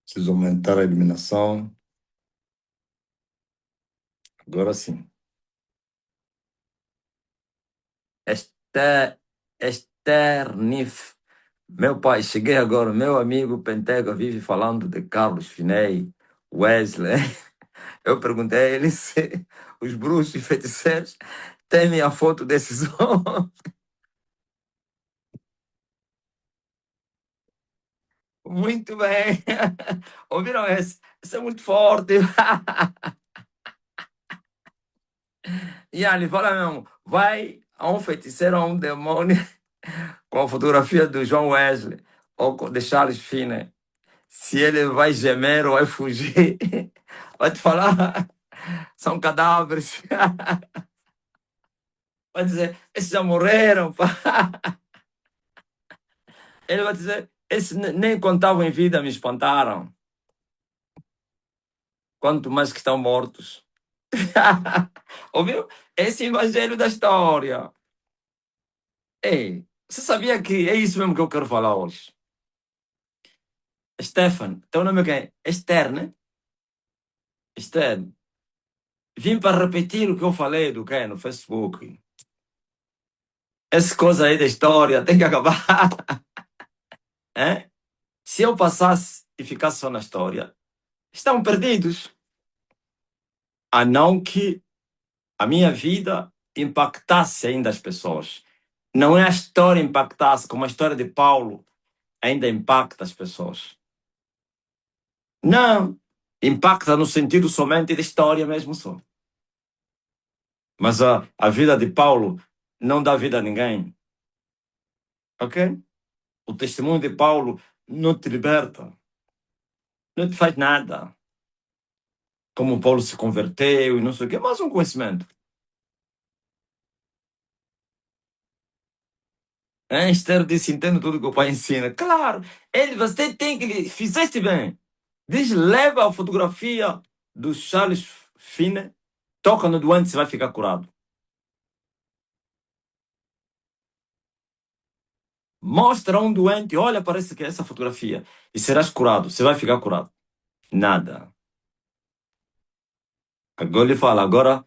Preciso aumentar a iluminação. Agora sim. Esternif. Meu pai, cheguei agora. Meu amigo Pentega vive falando de Carlos Finney, Wesley. Eu perguntei a ele se os bruxos e feiticeiros temem a foto desses homens. Muito bem. Ouviram esse? Esse é muito forte. E ele fala mesmo, vai a um feiticeiro, a um demônio, com a fotografia do John Wesley ou de Charles Finney. Se ele vai gemer ou vai fugir, vai te falar, são cadáveres. Vai dizer, esses já morreram. Pá. Ele vai dizer, esses nem quando estavam em vida me espantaram. Quanto mais que estão mortos. Ouviu? Esse é o evangelho da história. Ei, você sabia que é isso mesmo que eu quero falar hoje? Stefan, teu nome é quem? Esther, né? Esther. Vim para repetir o que eu falei do que no Facebook. Essa coisa aí da história tem que acabar. Hein? Se eu passasse e ficasse só na história, estão perdidos. A não que a minha vida impactasse ainda as pessoas. Não é a história impactasse, como a história de Paulo ainda impacta as pessoas. Não. Impacta no sentido somente de história mesmo só. Mas a vida de Paulo não dá vida a ninguém. Ok? O testemunho de Paulo não te liberta. Não te faz nada. Como Paulo se converteu e não sei o quê. Mais um conhecimento. Esther disse, entendo tudo que o pai ensina. Claro, ele, você tem que... Fizeste bem. Diz, leva a fotografia do Charles Finney, toca no doente, você vai ficar curado. Mostra um doente, olha, parece que é essa fotografia, e serás curado, você vai ficar curado. Nada. Agora ele fala, agora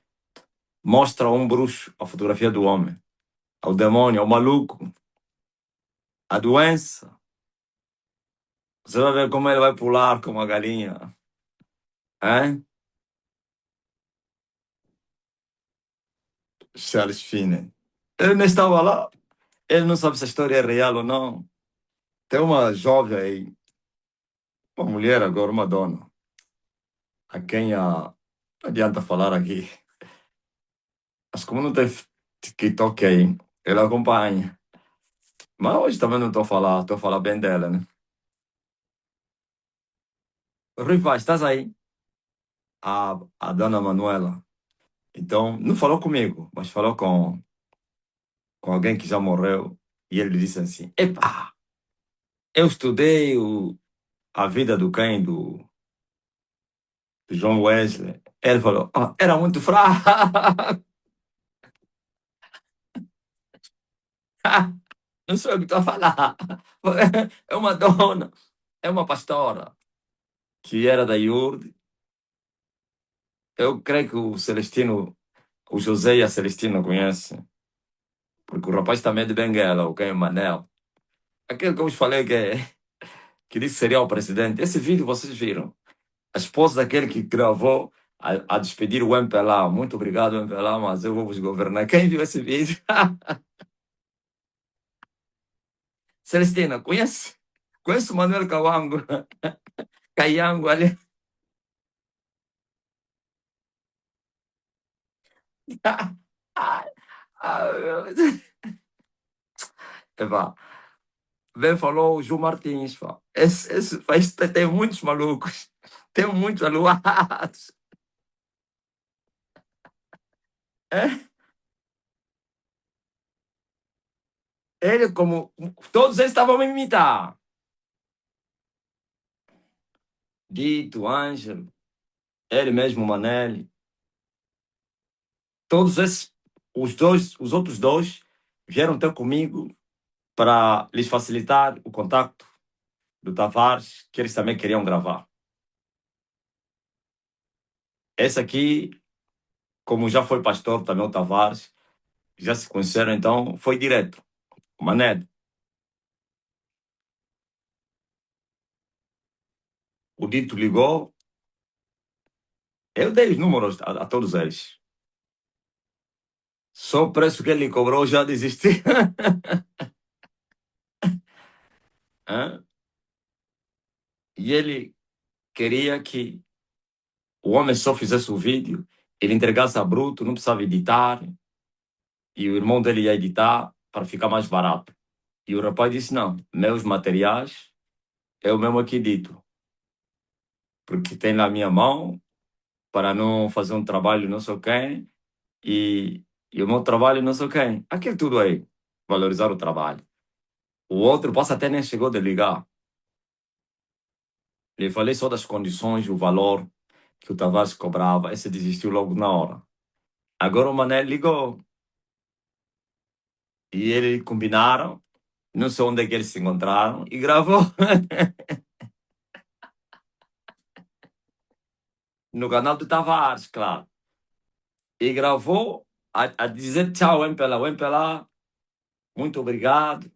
mostra um bruxo, a fotografia do homem, ao demônio, ao maluco, a doença. Você vai ver como ele vai pular como uma galinha. Hein? Charles Finney. Ele não estava lá. Ele não sabe se a história é real ou não. Tem uma jovem aí, uma mulher agora, uma dona, a quem não adianta falar aqui. Mas como não tem TikTok aí, ele acompanha. Mas hoje também não estou a falar bem dela, né? Rui Vaz, estás aí? A dona Manuela. Então, não falou comigo, mas falou com alguém que já morreu. E ele disse assim: Epa, eu estudei a vida do quem? Do John Wesley. Ele falou: era muito fraco. Não sou eu que estou a falar. É uma dona, é uma pastora que era da IURD. Eu creio que o Celestino, o José e a Celestina conhecem. Porque o rapaz também é de Benguela, o quem é Manel. Aquele que eu vos falei que disse que seria o presidente. Esse vídeo vocês viram. A esposa daquele que gravou a despedir o MPLA. Muito obrigado, MPLA, mas eu vou vos governar. Quem viu esse vídeo? Celestina, conhece? Conhece o Manuel Cawango? Caiango ali. Ai, meu Deus. Epá, bem falou o João Martins. Pá. Esse país tem muitos malucos. Tem muitos aluados. É? Ele, como. Todos eles estavam a me imitar. Dito, Ângelo, ele mesmo, Manelli. Todos esses, os outros dois, vieram ter comigo para lhes facilitar o contacto do Tavares, que eles também queriam gravar. Esse aqui, como já foi pastor também, o Tavares, já se conheceram, então foi direto. Mané, o Dito ligou, eu dei os números a todos eles. Só o preço que ele cobrou já desisti. Hã? E ele queria que o homem só fizesse o vídeo, ele entregasse a bruto, não precisava editar, e o irmão dele ia editar para ficar mais barato. E o rapaz disse: não, meus materiais eu mesmo aqui edito, porque tem na minha mão para não fazer um trabalho não sei quem, e o meu trabalho não sei quem. Aquilo tudo aí, valorizar o trabalho. O outro passa até nem chegou de ligar. Lhe falei só das condições, o valor que o Tavares cobrava. Esse desistiu logo na hora. Agora o Mané ligou. E eles combinaram. Não sei onde é que eles se encontraram. E gravou no canal do Tavares, claro. E gravou a dizer tchau, MPLA. O MPLA, muito obrigado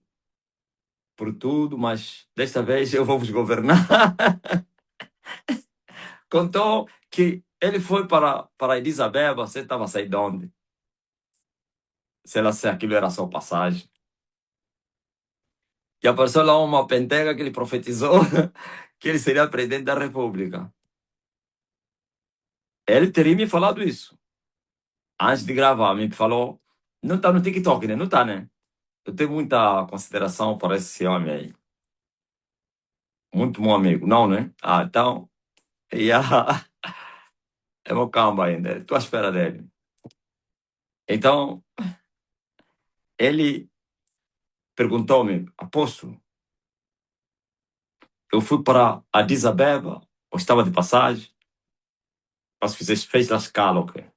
por tudo, mas desta vez eu vou vos governar. Contou que ele foi para Addis Abeba. Você estava saindo de onde? Sei lá se aquilo era só passagem. E apareceu lá uma penteca que ele profetizou que ele seria presidente da República. Ele teria me falado isso. Antes de gravar, me falou. Não tá no TikTok, né? Não tá, né? Eu tenho muita consideração por esse homem aí. Muito bom amigo. Não, né? Ah, então. E é meu camba ainda. Estou à espera dele. Então, ele perguntou-me: Apóstolo, eu fui para Addis Abeba, ou estava de passagem, mas fez a escala, ok?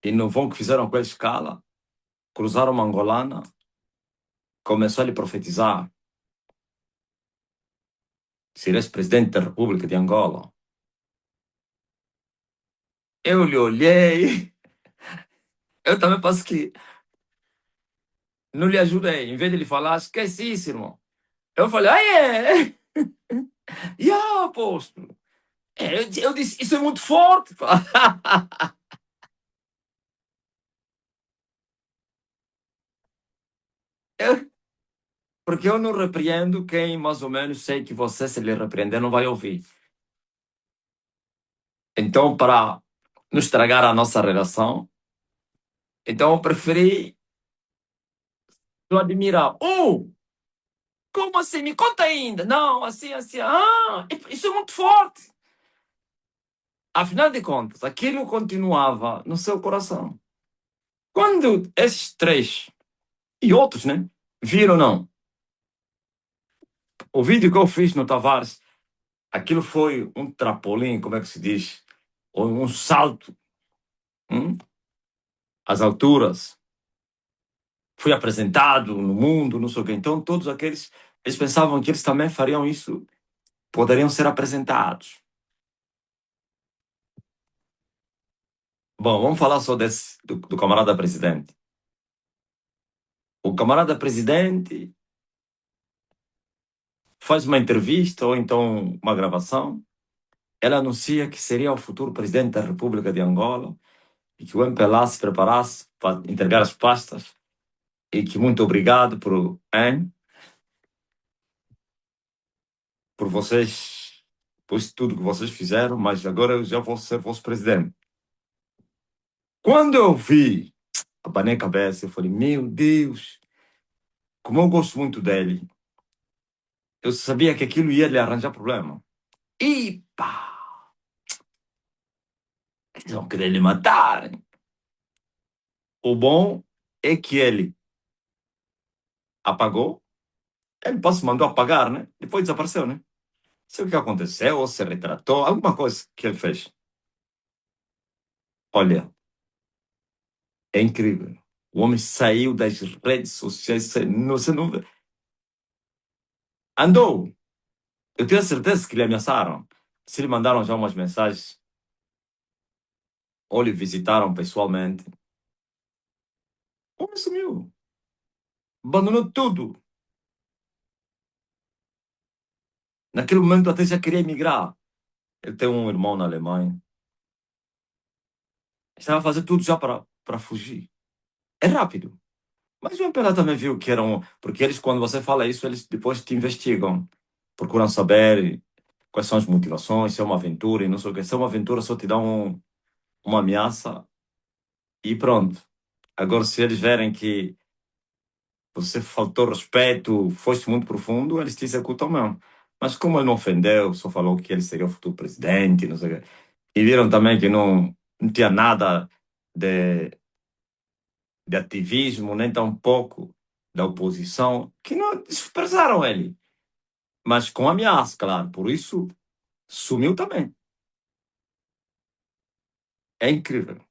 E no vão que fizeram com a escala, cruzaram uma angolana, começou a lhe profetizar: serás presidente da República de Angola. Eu lhe olhei, eu também passo que não lhe ajudei. Em vez de ele falar, esqueci isso, irmão. Eu falei, ah, é? E apóstolo? É, eu disse, isso é muito forte. Eu- porque eu não repreendo quem mais ou menos sei que você, se lhe repreender, não vai ouvir. Então, para não estragar a nossa relação, então eu preferi admirar. Como assim? Me conta ainda. Não, assim, assim. Ah, isso é muito forte. Afinal de contas, aquilo continuava no seu coração. Quando esses três e outros, né, viram, não, o vídeo que eu fiz no Tavares, aquilo foi um trampolim, como é que se diz? Ou um salto, hum? Às alturas. Fui apresentado no mundo, não sei o quê. Então, todos aqueles, eles pensavam que eles também fariam isso, poderiam ser apresentados. Bom, vamos falar só do camarada presidente. O camarada presidente faz uma entrevista ou então uma gravação. Ela anuncia que seria o futuro presidente da República de Angola e que o MPLA se preparasse para entregar as pastas e que muito obrigado por vocês, por isso tudo que vocês fizeram, mas agora eu já vou ser vosso presidente. Quando eu vi, abanei a cabeça, eu falei, meu Deus, como eu gosto muito dele, eu sabia que aquilo ia lhe arranjar problema. E pá, eles vão querer lhe matar. O bom é que ele apagou, ele se mandou apagar, né? Depois desapareceu, né? Sei o que aconteceu, ou se retratou, alguma coisa que ele fez. Olha, é incrível. O homem saiu das redes sociais, você não vê. Andou. Eu tenho certeza que lhe ameaçaram. Se lhe mandaram já umas mensagens ou lhe visitaram pessoalmente, o homem sumiu. Abandonou tudo. Naquele momento até já queria emigrar. Ele tem um irmão na Alemanha. Estava a fazer tudo já para fugir. É rápido. Mas o MPLA também viu que eram. Porque eles, quando você fala isso, eles depois te investigam. Procuram saber quais são as motivações, se é uma aventura e não sei o que. Se é uma aventura, só te dão uma ameaça e pronto. Agora, se eles verem que você faltou respeito, foste muito profundo, eles te executam mesmo. Mas como ele não ofendeu, só falou que ele seria o futuro presidente, não sei o quê. E viram também que não tinha nada de, de ativismo, nem tampouco da oposição, que não desprezaram ele. Mas com ameaça, claro. Por isso, sumiu também. É incrível.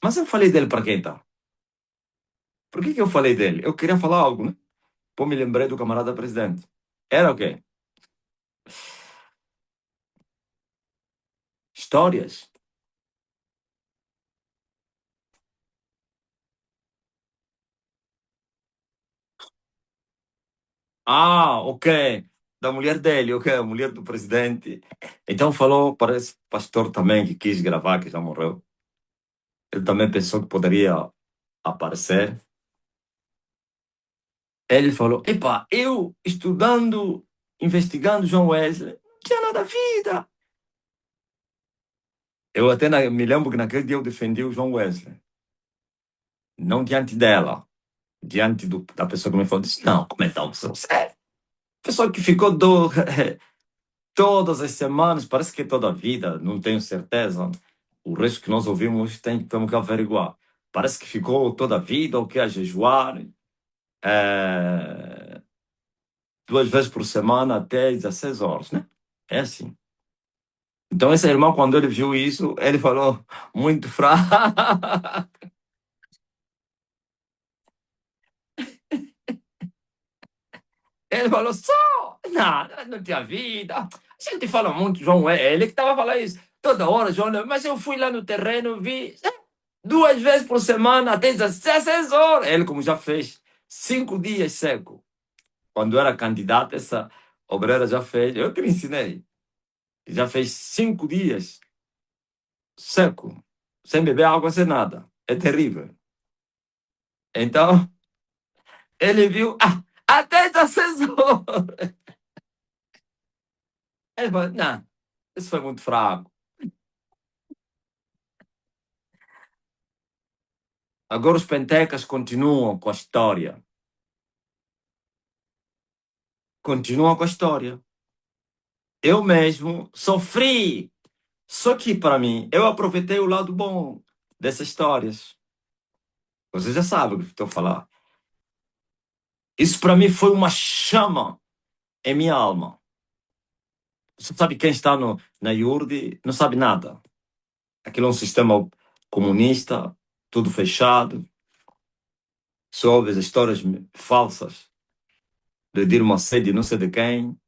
Mas eu falei dele para quem então? Por que eu falei dele? Eu queria falar algo, né? Pô, me lembrei do camarada presidente. Era o quê? Histórias. Ah, ok. Da mulher dele, ok. A mulher do presidente. Então falou para esse pastor também que quis gravar, que já morreu. Ele também pensou que poderia aparecer. Ele falou: Epa, eu estudando, investigando João Wesley, não tinha nada a vida. Eu até me lembro que naquele dia eu defendi o João Wesley. Não diante dela, diante da pessoa que me falou. Disse: Não, como então? Você é pessoa que ficou todas as semanas, parece que é toda a vida, não tenho certeza. O resto que nós ouvimos temos que averiguar. Parece que ficou toda a vida, ou que a jejuar, é, 2 vezes por semana até 16 horas, né? É assim. Então, esse irmão, quando ele viu isso, ele falou muito fraco. Ele falou só, não tinha vida. A gente fala muito, João, é ele que estava falando isso toda hora, João, mas eu fui lá no terreno, vi 2 vezes por semana, até 16 horas. Ele, como já fez 5 dias seco, quando era candidato, essa obreira já fez, eu que lhe ensinei, já fez 5 dias seco, sem beber água, sem nada. É terrível. Então, ele viu, até 16 horas. Ele falou, não, isso foi muito fraco. Agora os pentecas continuam com a história. Continuam com a história. Eu mesmo sofri. Só que, para mim, eu aproveitei o lado bom dessas histórias. Você já sabe o que estou a falar. Isso, para mim, foi uma chama em minha alma. Você sabe quem está na IURD não sabe nada. Aquilo é um sistema comunista, tudo fechado. Só ouve as histórias falsas de Dilma Macedo e não sei de quem.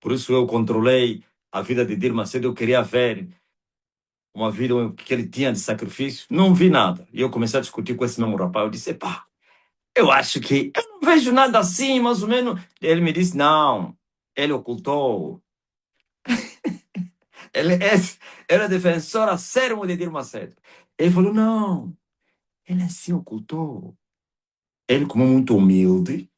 Por isso eu controlei a vida de Dilma Macedo. Eu queria ver uma vida que ele tinha de sacrifício. Não vi nada. E eu comecei a discutir com esse mesmo rapaz. Eu disse, pá, eu acho que eu não vejo nada assim, mais ou menos. Ele me disse, não, ele ocultou. Ele era defensor acérrimo de Dilma Macedo. Ele falou, não, ele assim ocultou. Ele, como muito humilde,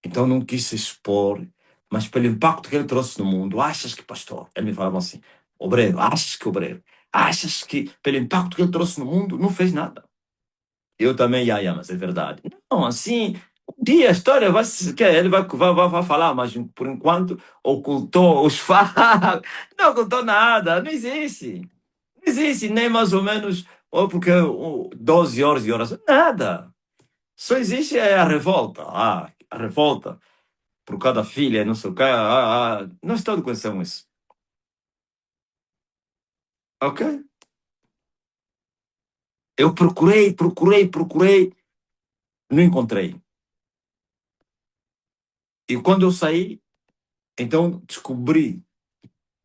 então não quis se expor, mas pelo impacto que ele trouxe no mundo, achas que, pastor? Ele me falava assim, obreiro, achas que pelo impacto que ele trouxe no mundo, não fez nada. Eu também, mas é verdade. Não, assim, um dia a história vai se. Ele vai falar, mas por enquanto ocultou os fatos. Não ocultou nada, não existe. Não existe nem mais ou menos, ou porque 12 horas de oração, nada. Só existe a revolta. A revolta por cada filha, não sei o quê. Nós todos conhecemos isso. Ok? Eu procurei, não encontrei. E quando eu saí, então descobri.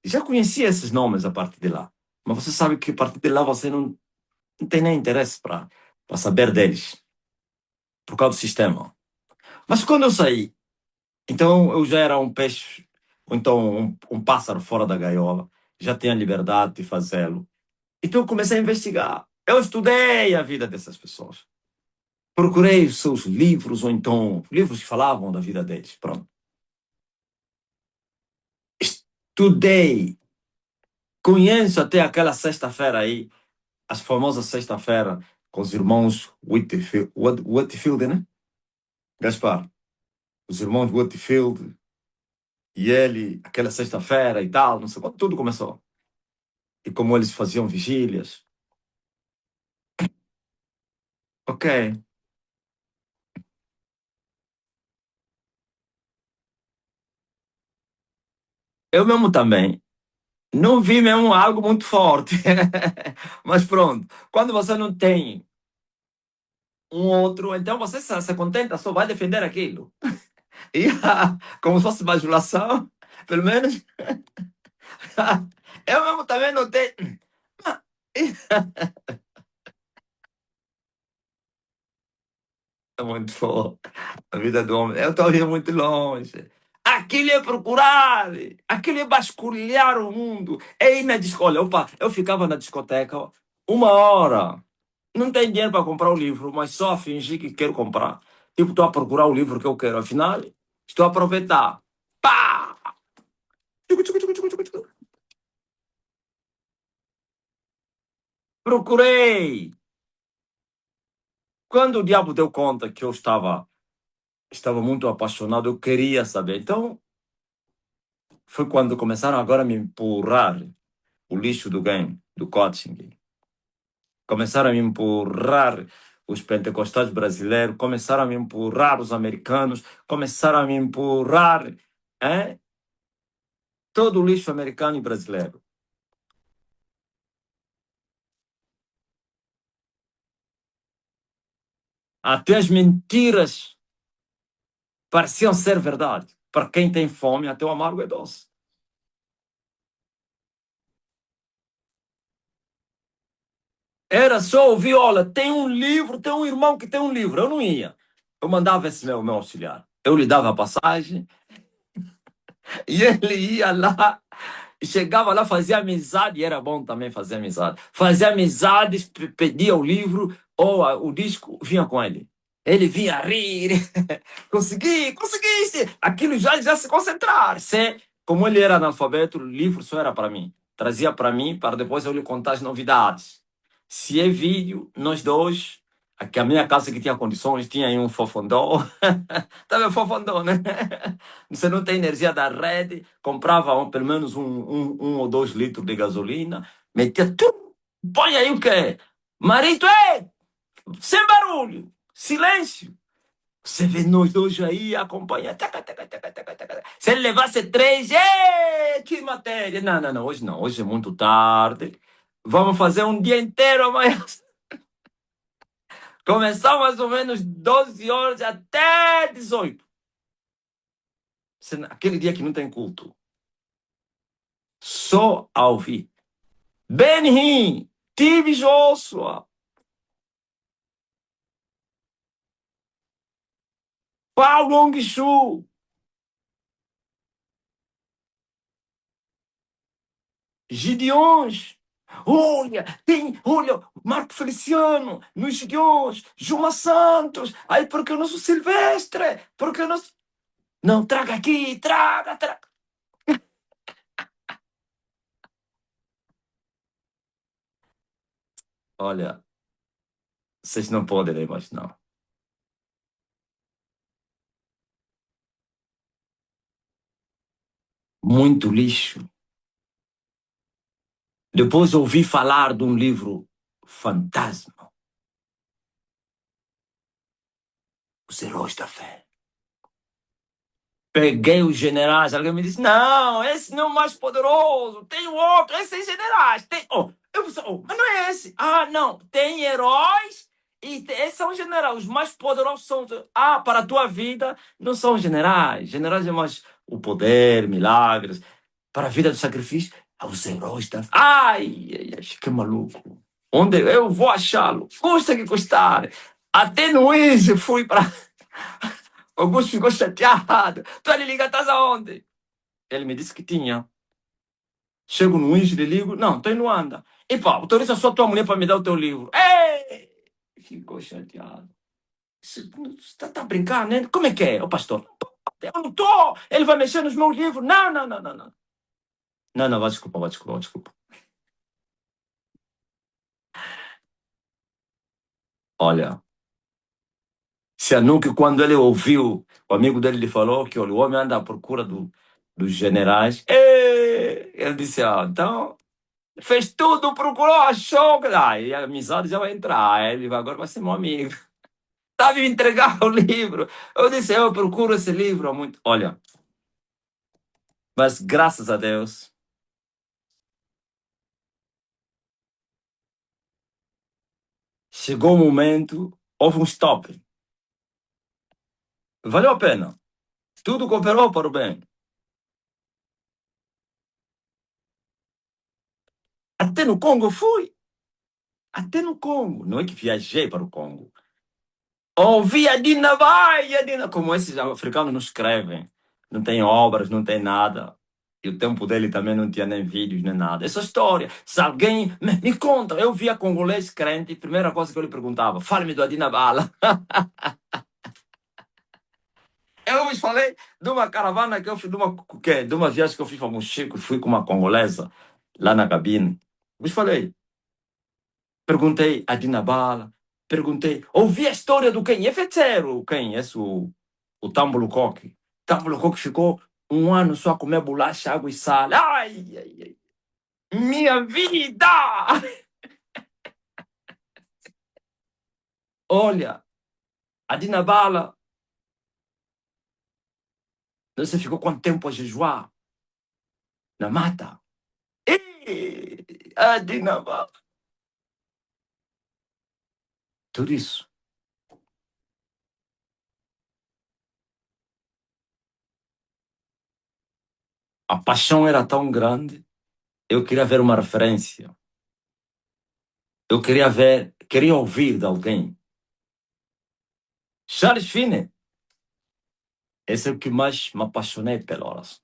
Já conhecia esses nomes a partir de lá. Mas você sabe que a partir de lá você não tem nem interesse para saber deles, por causa do sistema. Mas quando eu saí, então eu já era um peixe, ou então um pássaro fora da gaiola, já tinha liberdade de fazê-lo. Então eu comecei a investigar. Eu estudei a vida dessas pessoas. Procurei os seus livros, ou então livros que falavam da vida deles. Pronto. Estudei. Conheço até aquela sexta-feira aí, as famosas sexta-feira com os irmãos Whitfield, Whitfield, né? Gaspar. Os irmãos Whitfield e ele, aquela sexta-feira e tal, não sei quando tudo começou. E como eles faziam vigílias. Ok. Eu mesmo também. Não vi mesmo algo muito forte. Mas pronto. Quando você não tem um outro, então você se contenta, só vai defender aquilo. E como se fosse bajulação, pelo menos. Eu mesmo também não tenho. É muito bom. A vida do homem. Eu estou indo muito longe. Aquilo é procurar, aquilo é vasculhar o mundo. É ir na discoteca. Opa, eu ficava na discoteca 1 hora. Não tem dinheiro para comprar o livro, mas só fingir que quero comprar. Tipo, estou a procurar o livro que eu quero. Afinal, estou a aproveitar. Pá! Tchucu, tchucu, tchucu, tchucu, tchucu, tchucu. Procurei. Quando o diabo deu conta que eu estava muito apaixonado, eu queria saber. Então, foi quando começaram agora a me empurrar o lixo do game, do coaching. Começaram a me empurrar os pentecostais brasileiros, começaram a me empurrar os americanos, começaram a me empurrar todo o lixo americano e brasileiro. Até as mentiras pareciam ser verdade. Para quem tem fome, até o amargo é doce. Era só ouvir, olha, tem um livro, tem um irmão que tem um livro. Eu não ia. Eu mandava esse meu auxiliar. Eu lhe dava a passagem e ele ia lá. Chegava lá, fazia amizade, e era bom também fazer amizade. Fazia amizades, pedia o livro ou o disco, vinha com ele. Ele vinha rir, conseguiste! Aquilo já se concentrar. Como ele era analfabeto, o livro só era para mim. Trazia para mim, para depois eu lhe contar as novidades. Se é vídeo, nós dois, aqui a minha casa que tinha condições, tinha aí um fofondó. Tava fofondó, né? Você não tem energia da rede, comprava pelo menos um ou 2 litros de gasolina, metia tudo, põe aí o quê? Marido, sem barulho, silêncio. Você vê nós dois aí, acompanha. Taca, taca, taca, taca, taca. Se ele levasse 3, que matéria. Não, não, não, hoje não, hoje é muito tarde. Vamos fazer um dia inteiro amanhã. Começar mais ou menos 12 horas até 18. Aquele dia que não tem culto. Só a ouvir. Ben-Hur, Steve Joshua, Paulo Long-Chu, Gideões. Olha, Marco Feliciano, nos Gideões, Juma Santos. Aí, porque eu não sou Silvestre? Porque eu não sou... Não, traga aqui, traga, traga. Olha, vocês não podem imaginar. Muito lixo. Depois ouvi falar de um livro fantasma, Os Heróis da Fé. Peguei os generais, alguém me disse, não, esse não é o mais poderoso, tem o outro, esses generais, tem... Oh, eu pensei, oh, mas não é esse. Ah, não, tem heróis e esses são os generais, os mais poderosos são... para a tua vida não são generais, generais é mais o poder, milagres, para a vida do sacrifício Os heróis da... Ai, ai, ai, fiquei maluco. Onde eu vou achá-lo? Custa que custar. Até no Easy fui para... Augusto ficou chateado. Tu ali liga, estás aonde? Ele me disse que tinha. Chego no Easy, lhe ligo. Não, estou em Luanda. E pá, autoriza só tua mulher para me dar o teu livro. Ei! Ficou chateado. Você tá brincando, né? Como é que é, o pastor? Eu não tô! Ele vai mexer nos meus livros. Não, não, não, não, não. Não, não, vai desculpa, vai desculpa, vai desculpa. Olha, Sihanouk, quando ele ouviu, o amigo dele lhe falou que olha, o homem anda à procura dos generais. Ele disse, então, fez tudo, procurou, achou. E a amizade já vai entrar. Ele agora vai ser meu amigo. Tá me entregar o livro. Eu disse, eu procuro esse livro há muito. Olha, mas graças a Deus, chegou o momento, houve um stop. Valeu a pena. Tudo cooperou para o bem. Até no Congo fui. Até no Congo. Não é que viajei para o Congo. Ouvi a Dina vai, a Dina. Como esses africanos não escrevem. Não tem obras, não tem nada. E o tempo dele também não tinha nem vídeos, nem nada. Essa história. Se alguém me conta, eu via congolês crente, a primeira coisa que eu lhe perguntava, fale-me do Adina Bala. Eu vos falei de uma caravana que eu fiz, de uma viagem que eu fiz para Mochico, fui com uma congolesa lá na cabine. Vos falei. Perguntei a Dina Bala, perguntei, ouvi a história do quem? É feiticeiro, quem? Esse o Tambolo Coque. Tambolo Coque ficou um ano só a comer bolacha, água e sal. Ai, ai, ai. Minha vida! Olha, a Dina Bala, você ficou quanto tempo a jejuar? Na mata? A Dina Bala. Tudo isso. A paixão era tão grande, eu queria ver uma referência. Eu queria ver, queria ouvir de alguém. Charles Finney. Esse é o que mais me apaixonei pela oração.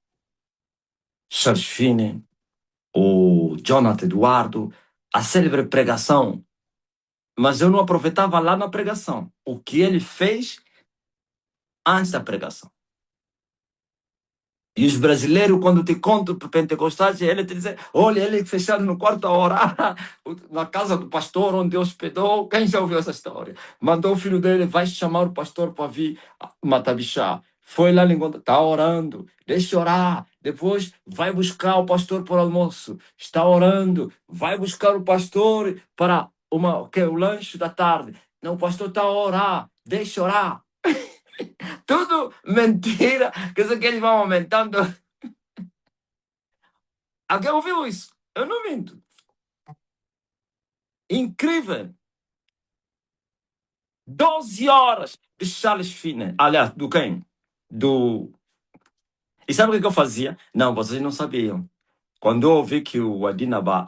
Charles Finney, o Jonathan Eduardo, a célebre pregação. Mas eu não aproveitava lá na pregação. O que ele fez antes da pregação. E os brasileiros, quando te contam para pentecostais, ele te diz, olha, ele fechado no quarto a orar, na casa do pastor onde hospedou. Quem já ouviu essa história? Mandou o filho dele, vai chamar o pastor para vir Matabixá. Foi lá, está orando, deixa orar. Depois vai buscar o pastor para o almoço. Está orando, vai buscar o pastor para o lanche da tarde. Não, o pastor está a orar, deixa orar. Tudo mentira, quer dizer que eles vão aumentando. Alguém ouviu isso? Eu não minto. Incrível. 12 horas de Charles Finney. Aliás, do quem? Do... E sabe o que eu fazia? Não, vocês não sabiam. Quando eu ouvi que o Adinaba,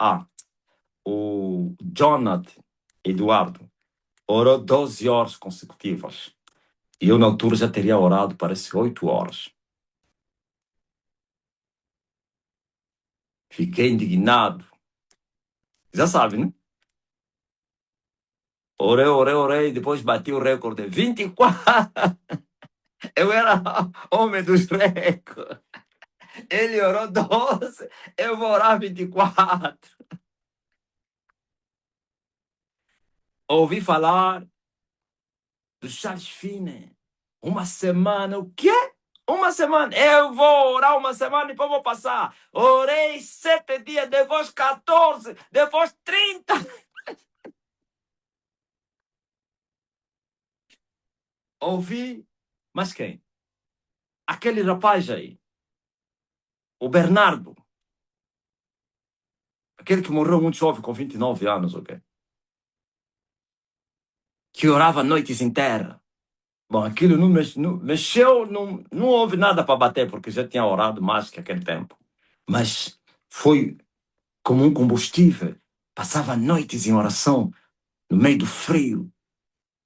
o Jonathan Eduardo, orou 12 horas consecutivas. E eu, na altura, já teria orado, parece, 8 horas. Fiquei indignado. Já sabe, né? Orei, depois bati o recorde. 24. Eu era homem dos recordes. Ele orou 12, eu vou orar 24. Ouvi falar do Charles Finney. Uma semana, o quê? Uma semana. Eu vou orar uma semana e depois vou passar. Orei 7 dias, depois 14, depois 30. Ouvi, mas quem? Aquele rapaz aí, o Bernardo. Aquele que morreu muito jovem, com 29 anos, ok? Que orava noites inteiras. Bom, aquilo não mexeu, não houve nada para bater, porque já tinha orado mais que aquele tempo. Mas foi como um combustível. Passava noites em oração, no meio do frio.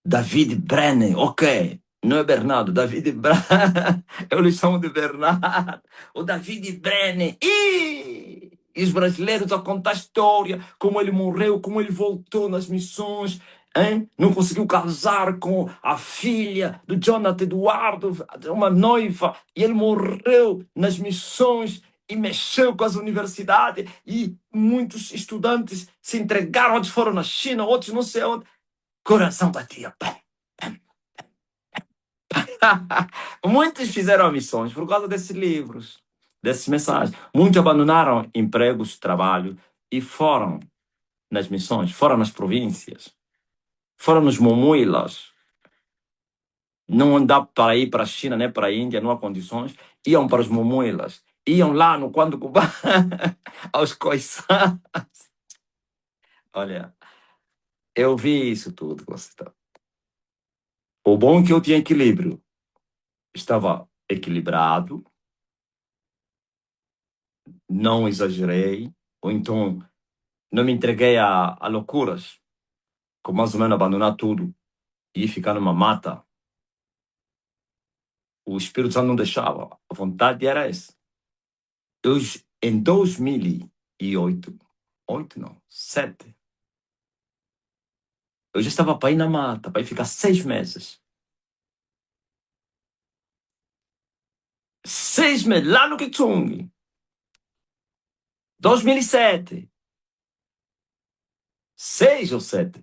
David Brenner, ok. Não é Bernardo, David Brenner. Eu lhe chamo de Bernardo. O David Brenner. E os brasileiros a contar a história, como ele morreu, como ele voltou nas missões. Hein? Não conseguiu casar com a filha do Jonathan Eduardo, uma noiva, e ele morreu nas missões e mexeu com as universidades, e muitos estudantes se entregaram, outros foram na China, outros não sei onde. Coração batia. Muitos fizeram missões por causa desses livros, dessas mensagens. Muitos abandonaram empregos, trabalho e foram nas missões, foram nas províncias, foram nos mumuilas. Não andava para ir para a China, nem para a Índia, não há condições. Iam para os mumuilas. Iam lá no quando cubano, aos coiçãs. Olha, eu vi isso tudo. O bom é que eu tinha equilíbrio. Estava equilibrado, não exagerei, ou então não me entreguei a loucuras, como mais ou menos abandonar tudo e ficar numa mata. O Espírito Santo não deixava, a vontade era essa. Eu, em 2008, 8 não, 7, eu já estava para ir na mata, para ir ficar 6 meses. 6 meses, lá no Kitsung. 2007. 6 ou 7.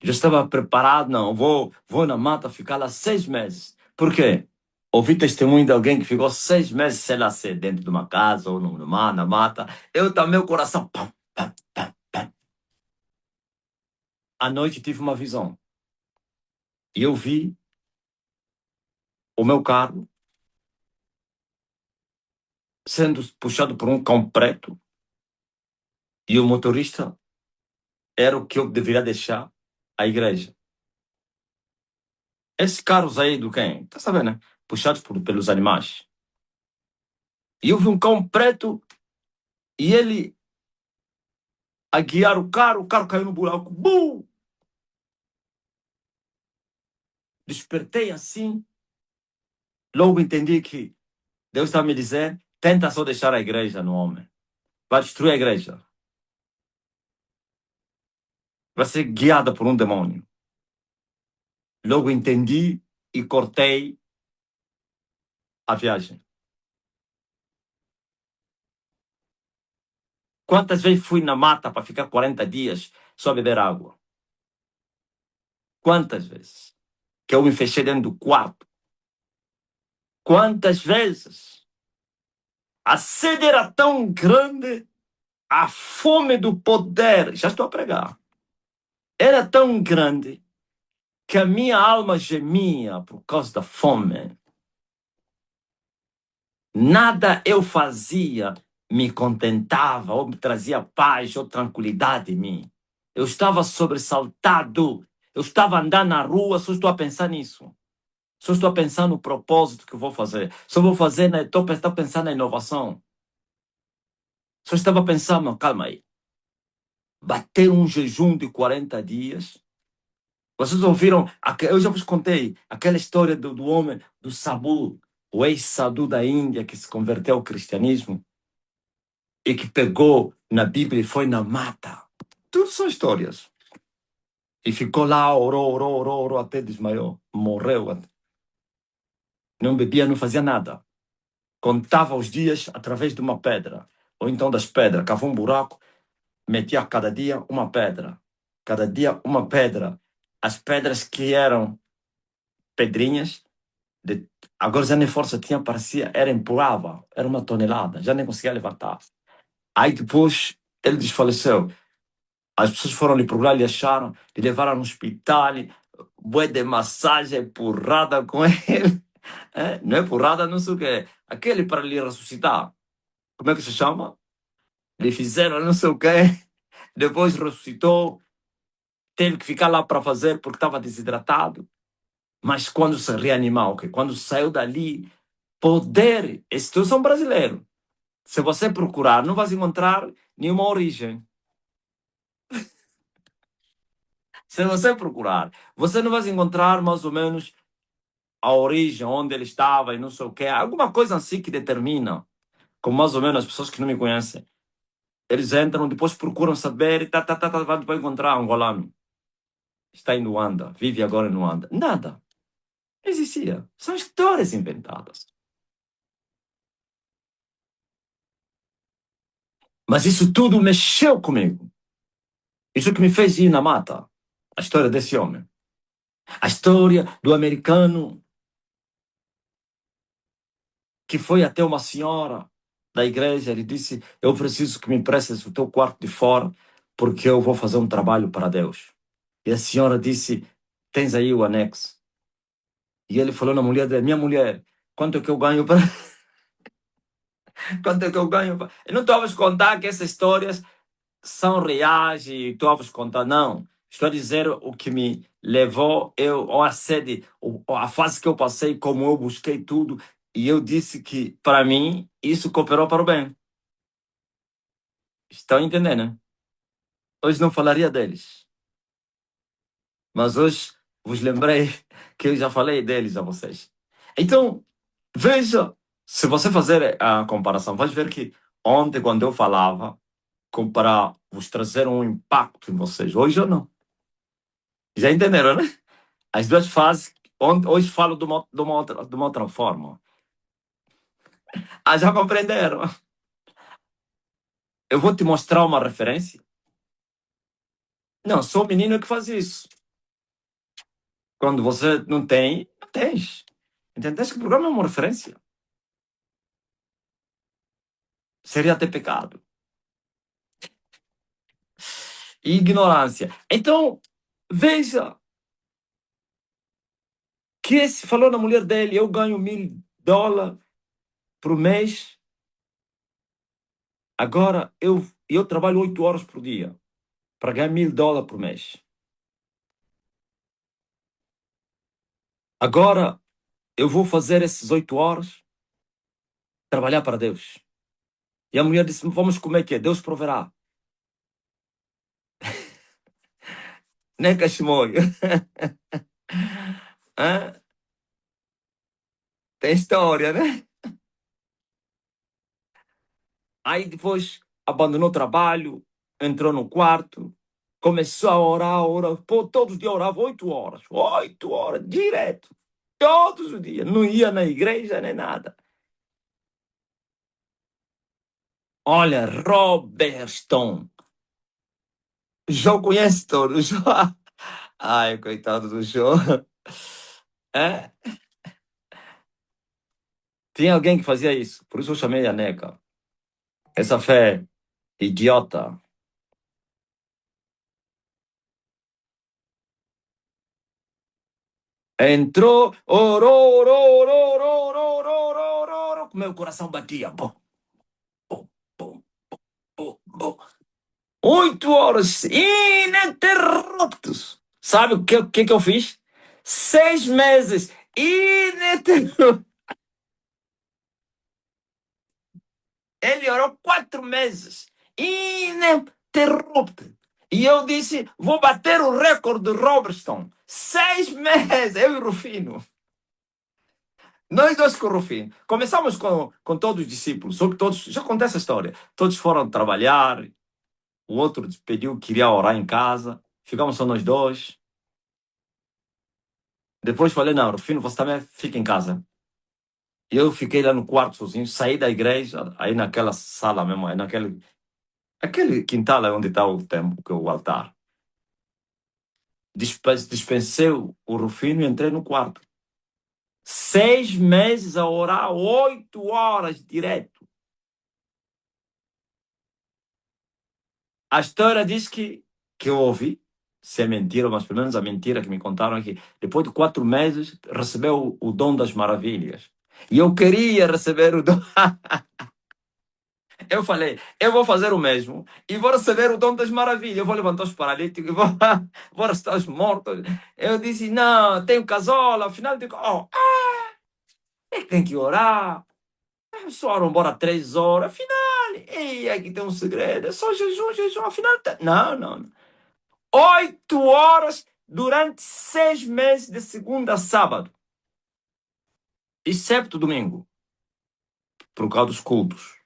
Já estava preparado, não, vou na mata ficar lá 6 meses. Por quê? Ouvi testemunho de alguém que ficou 6 meses, sei lá, se dentro de uma casa ou na mata. Eu também, o coração. Pam, pam, pam, pam. À noite tive uma visão. E eu vi o meu carro sendo puxado por um cão preto. E o motorista era o que eu deveria deixar a igreja. Esses carros aí do quem? Tá sabendo, né? Puxados pelos animais. E eu vi um cão preto e ele a guiar o carro caiu no buraco. Bum! Despertei assim. Logo entendi que Deus está me dizendo, tenta só deixar a igreja no homem. Vai destruir a igreja. Vai ser guiada por um demônio. Logo entendi e cortei a viagem. Quantas vezes fui na mata para ficar 40 dias só beber água? Quantas vezes? Que eu me fechei dentro do quarto. Quantas vezes? A sede era tão grande, a fome do poder, já estou a pregar, era tão grande que a minha alma gemia por causa da fome. Nada eu fazia me contentava ou me trazia paz ou tranquilidade em mim. Eu estava sobressaltado. Eu estava andando na rua, só estou a pensar nisso. Só estou a pensar no propósito que eu vou fazer. Só vou fazer, estou pensando na inovação. Só estava a pensar, não, calma aí. Bater um jejum de 40 dias. Vocês ouviram, eu já vos contei, aquela história do homem, do Sabu, o ex-Sadhu da Índia, que se converteu ao cristianismo e que pegou na Bíblia e foi na mata. Tudo são histórias. E ficou lá, orou, até desmaiou. Morreu. Não bebia, não fazia nada. Contava os dias através de uma pedra. Ou então das pedras. Cavou um buraco, metia cada dia uma pedra. Cada dia uma pedra. As pedras que eram pedrinhas, agora já nem força tinha, parecia, era empurrava. Era uma tonelada, já nem conseguia levantar. Aí depois ele desfaleceu. As pessoas foram lhe procurar, lhe acharam, lhe levaram no hospital, bué de massagem, porrada com ele. É, não é porrada, não sei o quê. Aquele para lhe ressuscitar. Como é que se chama? Lhe fizeram não sei o quê. Depois ressuscitou. Teve que ficar lá para fazer porque estava desidratado. Mas quando se reanimou, okay? Quando saiu dali, poder. Estes são brasileiros. Se você procurar, não vai encontrar nenhuma origem. Se você procurar, você não vai encontrar mais ou menos a origem, onde ele estava e não sei o quê. Alguma coisa assim que determina, como mais ou menos as pessoas que não me conhecem. Eles entram, depois procuram saber e vai depois encontrar angolano. Está em Luanda, vive agora em Luanda. Nada. Não existia. São histórias inventadas. Mas isso tudo mexeu comigo. Isso que me fez ir na mata. A história desse homem. A história do americano que foi até uma senhora da igreja. Ele disse: Eu preciso que me emprestes o teu quarto de fora, porque eu vou fazer um trabalho para Deus. E a senhora disse: Tens aí o anexo. E ele falou na mulher dele: Minha mulher, quanto é que eu ganho para. Quanto é que eu ganho? Eu não estou a vos contar que essas histórias são reais e estou a vos contar, não. Estou a dizer o que me levou, ou a sede, a fase que eu passei, como eu busquei tudo, e eu disse que, para mim, isso cooperou para o bem. Estão entendendo, né? Hoje não falaria deles, mas hoje vos lembrei que eu já falei deles a vocês. Então, veja, se você fazer a comparação, vais ver que ontem, quando eu falava, para vos trazer um impacto em vocês, hoje ou não. Já entenderam, né? As duas fases, hoje falo de uma outra forma. Ah, já compreenderam? Eu vou te mostrar uma referência. Não, sou o menino que faz isso. Quando você não tem, não tens. Entendeste que o programa é uma referência? Seria até pecado. E ignorância. Então, veja que esse falou na mulher dele, eu ganho $1.000 por mês. Agora, eu trabalho 8 horas por dia para ganhar $1.000 por mês. Agora, eu vou fazer essas 8 horas trabalhar para Deus. E a mulher disse: Vamos comer que é? Deus proverá. Nem cachimóio. Tem história, né? Aí depois abandonou o trabalho, entrou no quarto, começou a orar. Pô, todos os dias orava 8 horas. 8 horas, direto. Todos os dias. Não ia na igreja nem nada. Olha, Robertson. João conhece todos. Ai, coitado do João. É? Tinha alguém que fazia isso. Por isso eu chamei a Neca. Essa fé idiota. Entrou, orou. Meu coração batia. Bom, bom, bom, bom, bom. 8 horas ininterruptos. Sabe o que eu fiz? 6 meses ininterruptos. Ele orou 4 meses ininterruptos. E eu disse: vou bater o recorde de Robertson. 6 meses, eu e o Rufino. Nós dois com o Rufino. Começamos com todos os discípulos. Só que todos, já contei essa história. Todos foram trabalhar. O outro pediu, queria orar em casa. Ficamos só nós dois. Depois falei: não, Rufino, você também fica em casa. Eu fiquei lá no quarto sozinho. Saí da igreja, aí naquela sala mesmo, aí aquele quintal é onde está o templo, que é o altar. Dispensei o Rufino e entrei no quarto. 6 meses a orar 8 horas direto. A história diz que eu ouvi, se é mentira, mas pelo menos a mentira que me contaram é que depois de 4 meses recebeu o dom das maravilhas. E eu queria receber o dom. Eu falei: eu vou fazer o mesmo e vou receber o dom das maravilhas. Eu vou levantar os paralíticos, vou arrastar os mortos. Eu disse: não, tenho casola. Afinal, digo: tem que orar. Soaram embora 3 horas, afinal, e aqui tem um segredo, é só jejum, jejum, afinal, não, não, não. 8 horas durante 6 meses, de segunda a sábado, excepto domingo, por causa dos cultos.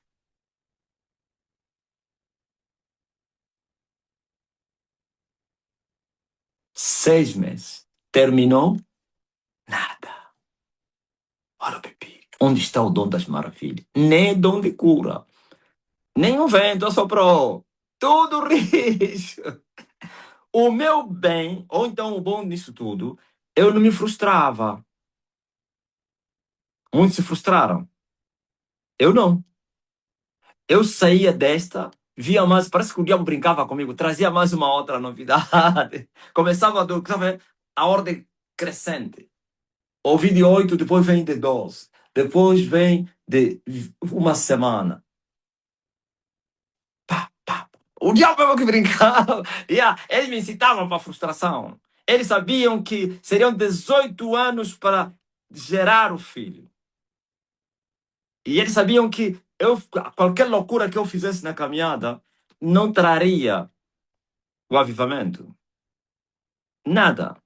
6 meses. Terminou, nada. Olha o Pepe. Onde está o dom das maravilhas? Nem dom de cura. Nem o vento assoprou. Tudo rijo. O meu bem, ou então o bom nisso tudo, eu não me frustrava. Muitos se frustraram. Eu não. Eu saía desta, via mais, parece que o diabo brincava comigo, trazia mais uma outra novidade. Começava a ordem crescente. Ouvi de 8, depois vem de 12. Depois vem de uma semana. Pá, pá. O diabo é o que brincava. Yeah. Eles me incitavam para a frustração. Eles sabiam que seriam 18 anos para gerar o filho. E eles sabiam que qualquer loucura que eu fizesse na caminhada não traria o avivamento. Nada.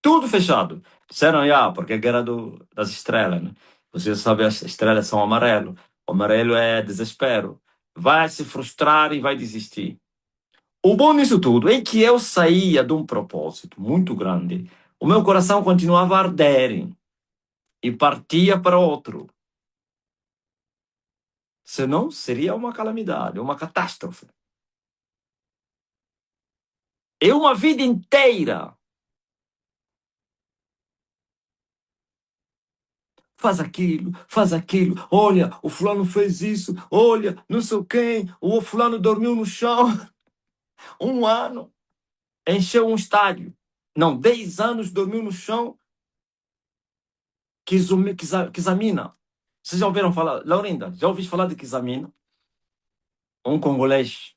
Tudo fechado. Disseram, porque é a guerra das estrelas, né? Você sabe, as estrelas são amarelo. O amarelo é desespero. Vai se frustrar e vai desistir. O bom nisso tudo é que eu saía de um propósito muito grande. O meu coração continuava a arder e partia para outro. Senão, seria uma calamidade, uma catástrofe. É uma vida inteira. Faz aquilo, olha, o fulano fez isso, olha, não sei quem, o fulano dormiu no chão. 1 ano, encheu um estádio. Não, 10 anos dormiu no chão, Kizamina. Vocês já ouviram falar? Laurinda, já ouviu falar de Kizamina? Um congolês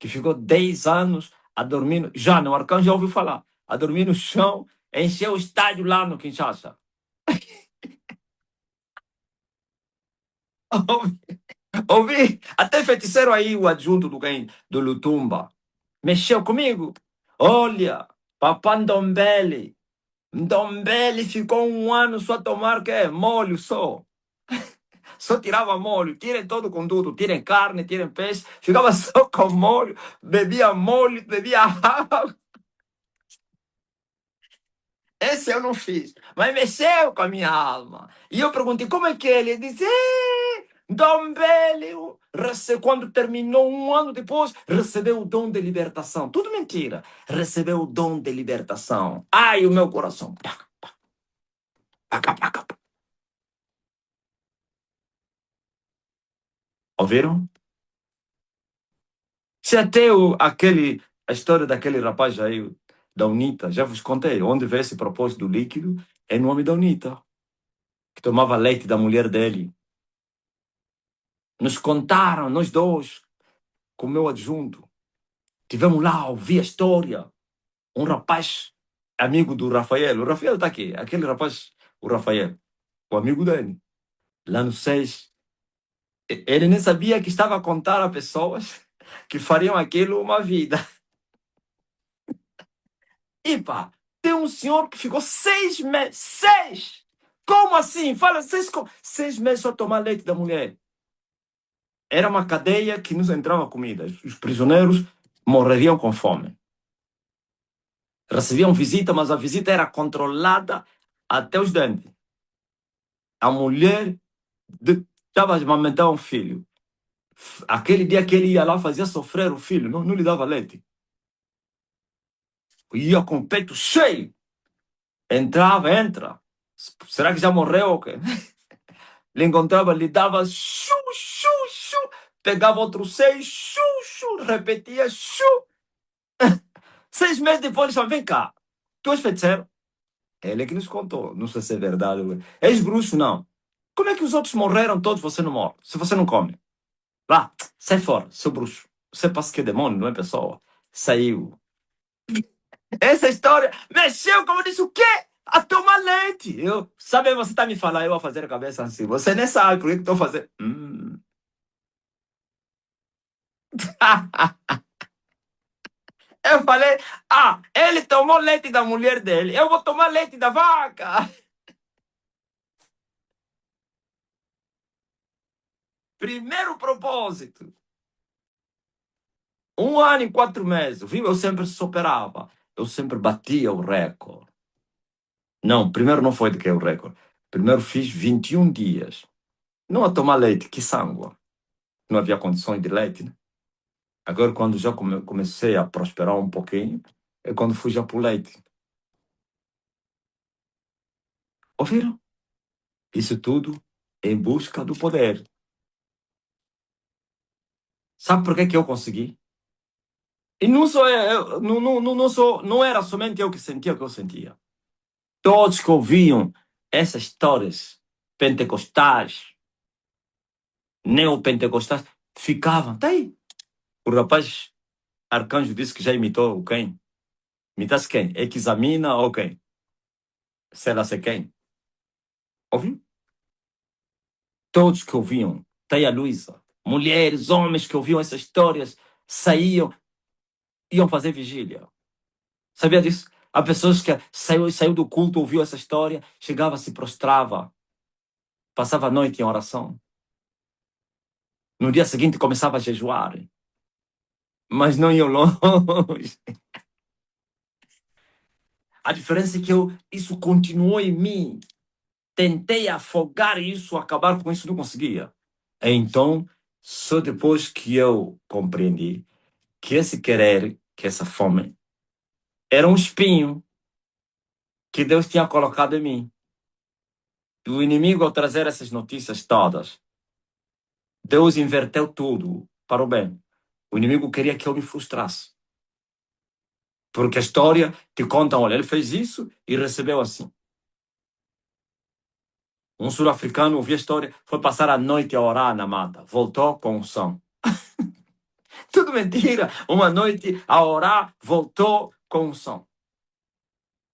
que ficou 10 anos a dormir, já no Arcão já ouviu falar, a dormir no chão, encheu o estádio lá no Kinshasa. Ouvi, até feiticeiro aí, o adjunto do Lutumba, mexeu comigo. Olha, Papai Ndombele ficou 1 ano só a tomar que é molho só. Só tirava molho, tirem todo com tudo, tirem carne, tirem peixe, ficava só com molho, molho, bebia água. Esse eu não fiz, mas mexeu com a minha alma. E eu perguntei como é que é? Ele disse, Dom Bélio, quando terminou 1 ano depois, recebeu o dom de libertação. Tudo mentira. Recebeu o dom de libertação. Ai, o meu coração. Ouviram? Se até a história daquele rapaz aí, da UNITA, já vos contei, onde veio esse propósito do líquido, é no nome da UNITA, que tomava leite da mulher dele. Nos contaram, nós dois, com o meu adjunto. Tivemos lá a ouvir a história. Um rapaz, amigo do Rafael. O Rafael está aqui. Aquele rapaz, o Rafael, o amigo dele. Lá no SES. Ele nem sabia que estava a contar a pessoas que fariam aquilo uma vida. E pá, tem um senhor que ficou 6 meses. 6! Como assim? Fala, 6 meses só tomar leite da mulher. Era uma cadeia que nos entrava comida. Os prisioneiros morreriam com fome. Recebiam visita, mas a visita era controlada até os dentes. A mulher estava a amamentar um filho. Aquele dia que ele ia lá, fazia sofrer o filho, não lhe dava leite. Ia com o peito cheio. Entra. Será que já morreu ou quê? Ele encontrava, lhe dava chu, chu, chu. Pegava outro 6, chu, chu. Repetia chu. 6 meses depois, ele falou, vem cá. Tu és feiticeiro? Ele é que nos contou. Não sei se é verdade. És bruxo? Não. Como é que os outros morreram todos, você não morre? Se você não come. Lá, sai fora, seu bruxo. Você passa que é demônio, não é pessoa. Saiu. Essa história mexeu, como disse, o quê? a tomar leite. Sabe, você está me falando, eu vou fazer a cabeça assim. Você nem sabe por que estou fazendo. Eu falei, ele tomou leite da mulher dele, eu vou tomar leite da vaca. Primeiro propósito. 1 ano e 4 meses, viu? Eu sempre superava. Eu sempre batia o recorde. Não, primeiro não foi de que o recorde. Primeiro fiz 21 dias. Não a tomar leite, que sangue. Não havia condições de leite, né? Agora, quando já comecei a prosperar um pouquinho, é quando fui já para o leite. Ouviram? Isso tudo em busca do poder. Sabe por que que eu consegui? E não sou eu, não era somente eu que sentia o que eu sentia. Todos que ouviam essas histórias pentecostais, neopentecostais, ficavam. Tá aí. O rapaz Arcanjo disse que já imitou quem? Imitasse quem? É que examina ou quem? Sei lá se quem. Ouviu? Todos que ouviam, Teia Luísa, mulheres, homens que ouviam essas histórias, saíam, iam fazer vigília. Sabia disso? Há pessoas que saiu do culto, ouviu essa história, chegava, se prostrava, passava a noite em oração. No dia seguinte começava a jejuar. Mas não iam longe. A diferença é que isso continuou em mim. Tentei afogar isso, acabar com isso, não conseguia. Então, só depois que eu compreendi que esse querer, que essa fome, era um espinho que Deus tinha colocado em mim. E o inimigo, ao trazer essas notícias todas, Deus inverteu tudo para o bem. O inimigo queria que eu me frustrasse. Porque a história te conta, olha, ele fez isso e recebeu assim. Um sul-africano ouviu a história, foi passar a noite a orar na mata, voltou com unção. Tudo mentira. Uma noite a orar, voltou com unção.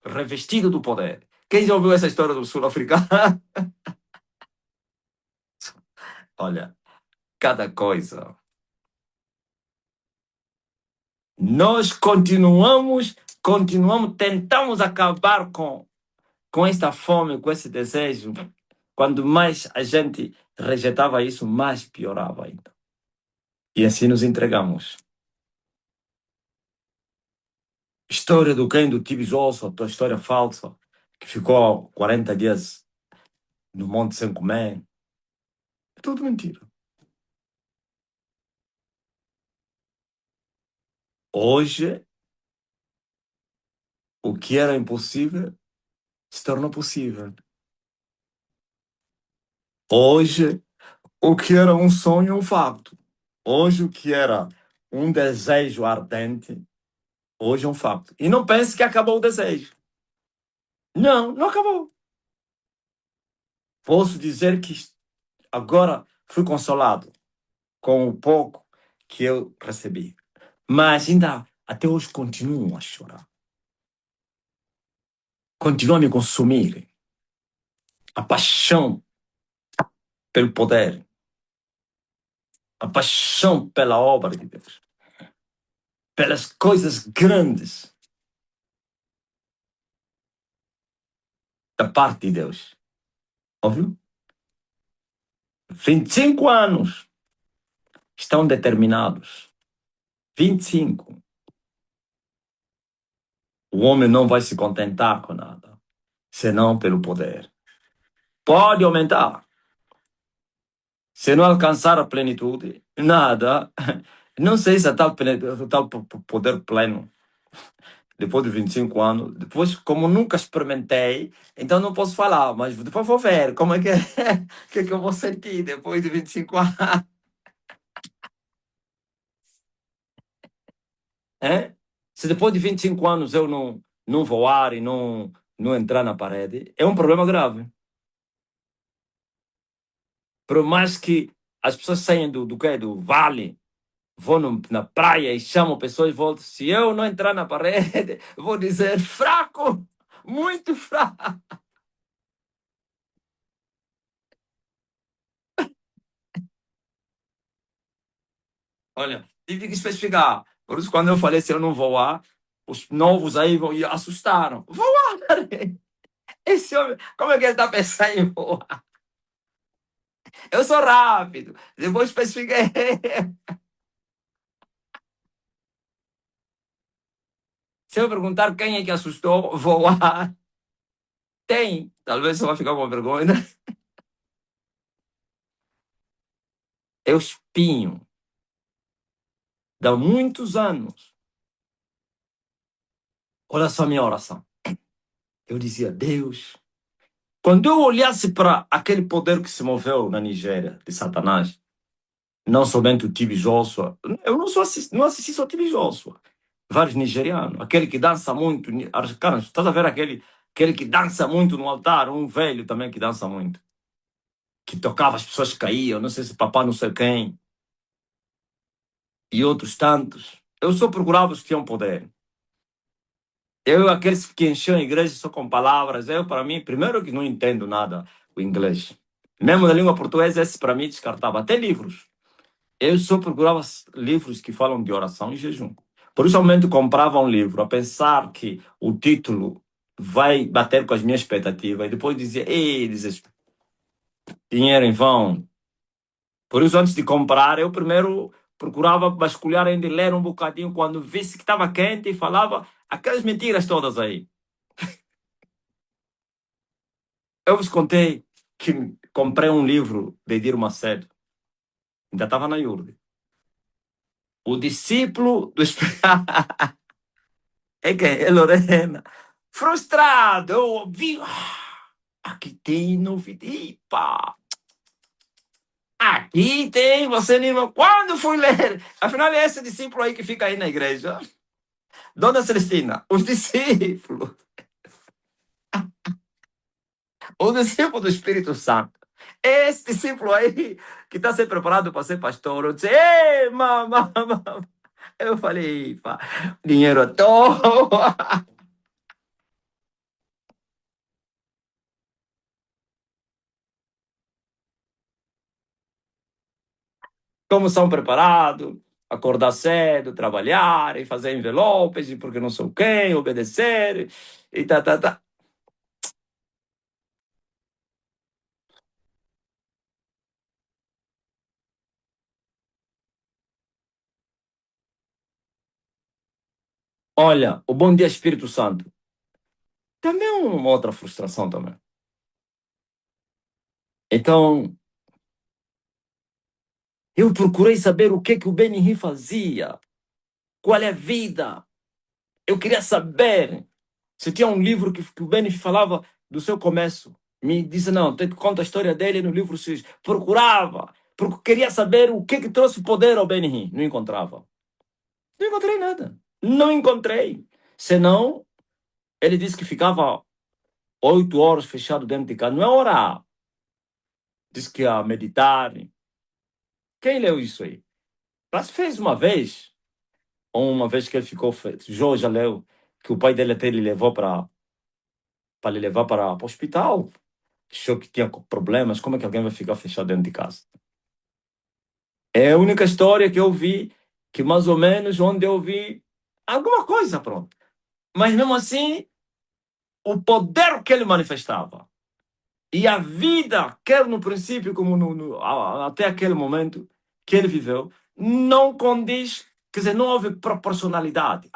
Revestido do poder. Quem já ouviu essa história do sul-africano? Olha, cada coisa. Nós continuamos, tentamos acabar com esta fome, com esse desejo. Quando mais a gente rejeitava isso, mais piorava ainda. E assim nos entregamos. História do quem? Do Tibijoso, a tua história falsa, que ficou 40 dias no monte sem comer. É tudo mentira. Hoje, o que era impossível se tornou possível. Hoje, o que era um sonho é um facto. Hoje, o que era um desejo ardente, hoje é um facto. E não pense que acabou o desejo. Não, não acabou. Posso dizer que agora fui consolado com o pouco que eu recebi. Mas ainda, até hoje, continuo a chorar. Continua a me consumir. A paixão pelo poder. A paixão pela obra de Deus. Pelas coisas grandes da parte de Deus. Óbvio? 25 anos estão determinados. 25. O homem não vai se contentar com nada, senão pelo poder. Pode aumentar. Se não alcançar a plenitude, nada. Não sei se é tal poder pleno. Depois de 25 anos, depois, como nunca experimentei, então não posso falar, mas depois vou ver como é que é, o que é que eu vou sentir depois de 25 anos. É? Se depois de 25 anos eu não voar e não entrar na parede, é um problema grave. Por mais que as pessoas saiam do quê? Do vale, vão na praia e chamam pessoas e voltam. Se eu não entrar na parede, vou dizer fraco. Muito fraco. Olha, tive que especificar. Por isso, quando eu falei se eu não voar, os novos aí assustaram. Voar! Esse homem, como é que ele está pensando em voar? Eu sou rápido. Depois especifiquei. Se eu perguntar quem é que assustou, voar, tem. Talvez você vai ficar com vergonha. Eu espinho. Dá muitos anos. Olha só a minha oração. Eu dizia, Deus, quando eu olhasse para aquele poder que se moveu na Nigéria, de Satanás, não somente o Tibi Joshua, eu não assisti só Tibi Joshua, vários nigerianos, aquele que dança muito, cara, estás a ver aquele que dança muito no altar, um velho também que dança muito, que tocava, as pessoas caíam, não sei se papá não sei quem, e outros tantos. Eu só procurava os que tinham poder. Eu, aqueles que enchiam a igreja só com palavras, eu, para mim, primeiro que não entendo nada o inglês. Mesmo na língua portuguesa, esse para mim descartava. Até livros. Eu só procurava livros que falam de oração e jejum. Por isso, ao momento comprava um livro, a pensar que o título vai bater com as minhas expectativas, e depois dizia, ei, dizes, dinheiro em vão. Por isso, antes de comprar, eu primeiro procurava vasculhar ainda e ler um bocadinho, quando visse que estava quente e falava aquelas mentiras todas aí. Eu vos contei que comprei um livro de Edir Macedo, ainda estava na Iurde. O discípulo do Espírito. É quem? É Lorena. Frustrado, eu ouvi. Aqui tem novidade. Pá. Aqui tem, você nem. Quando fui ler? Afinal, é esse discípulo aí que fica aí na igreja. Dona Celestina, os discípulos. O discípulo do Espírito Santo. Esse discípulo aí que está sendo preparado para ser pastor. Eu disse, ei, mamãe. Eu falei, pá, dinheiro à toa. Como são preparados, acordar cedo, trabalhar e fazer envelopes, e porque não sou quem, obedecer, e tá, tá, tá. Olha, o bom dia Espírito Santo. Também é uma outra frustração também. Então, eu procurei saber o que o Benihim fazia, qual é a vida. Eu queria saber se tinha um livro que o Benihim falava do seu começo. Me disse, não, tem que contar a história dele no livro X. Procurava, porque queria saber o que trouxe poder ao Benihim. Não encontrava. Não encontrei nada. Não encontrei. Senão, ele disse que ficava 8 horas fechado dentro de casa. Não é orar. Diz que ia meditar. Quem leu isso aí? Mas fez uma vez, ou uma vez que ele ficou. João já leu, que o pai dele até lhe levou para lhe levar para o hospital. Achou que tinha problemas. Como é que alguém vai ficar fechado dentro de casa? É a única história que eu vi, que mais ou menos onde eu vi alguma coisa, pronto. Mas mesmo assim, o poder que ele manifestava. E a vida, quer no princípio como até aquele momento que ele viveu, não condiz, quer dizer, não houve proporcionalidade.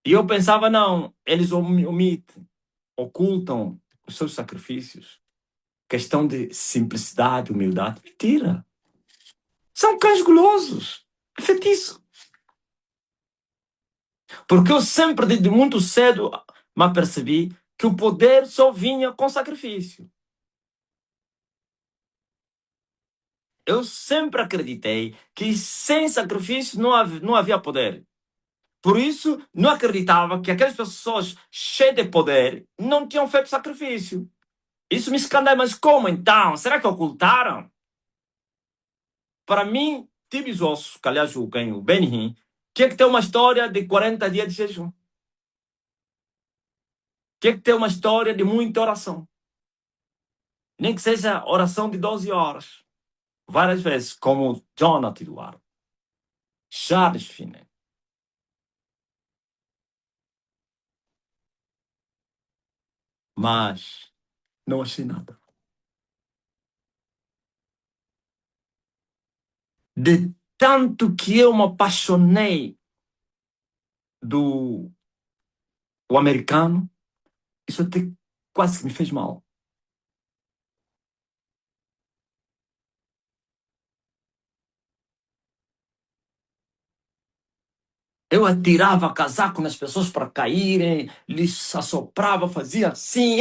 E eu pensava, não, eles omitem, ocultam os seus sacrifícios. Questão de simplicidade, humildade. Mentira. São cães gulosos. É feitiço. Porque eu sempre, desde muito cedo, me apercebi que o poder só vinha com sacrifício. Eu sempre acreditei que sem sacrifício não havia poder. Por isso, não acreditava que aquelas pessoas cheias de poder não tinham feito sacrifício. Isso me escandaliza. Mas como então? Será que ocultaram? Para mim, Tibis Ossos, que aliás o Benihim, tinha que ter uma história de 40 dias de jejum. Tinha que ter uma história de muita oração. Nem que seja oração de 12 horas. Várias vezes, como Jonathan Eduardo, Charles Finney. Mas não achei nada. De tanto que eu me apaixonei do o americano, isso até quase que me fez mal. Eu atirava casaco nas pessoas para caírem, lhes assoprava, fazia assim.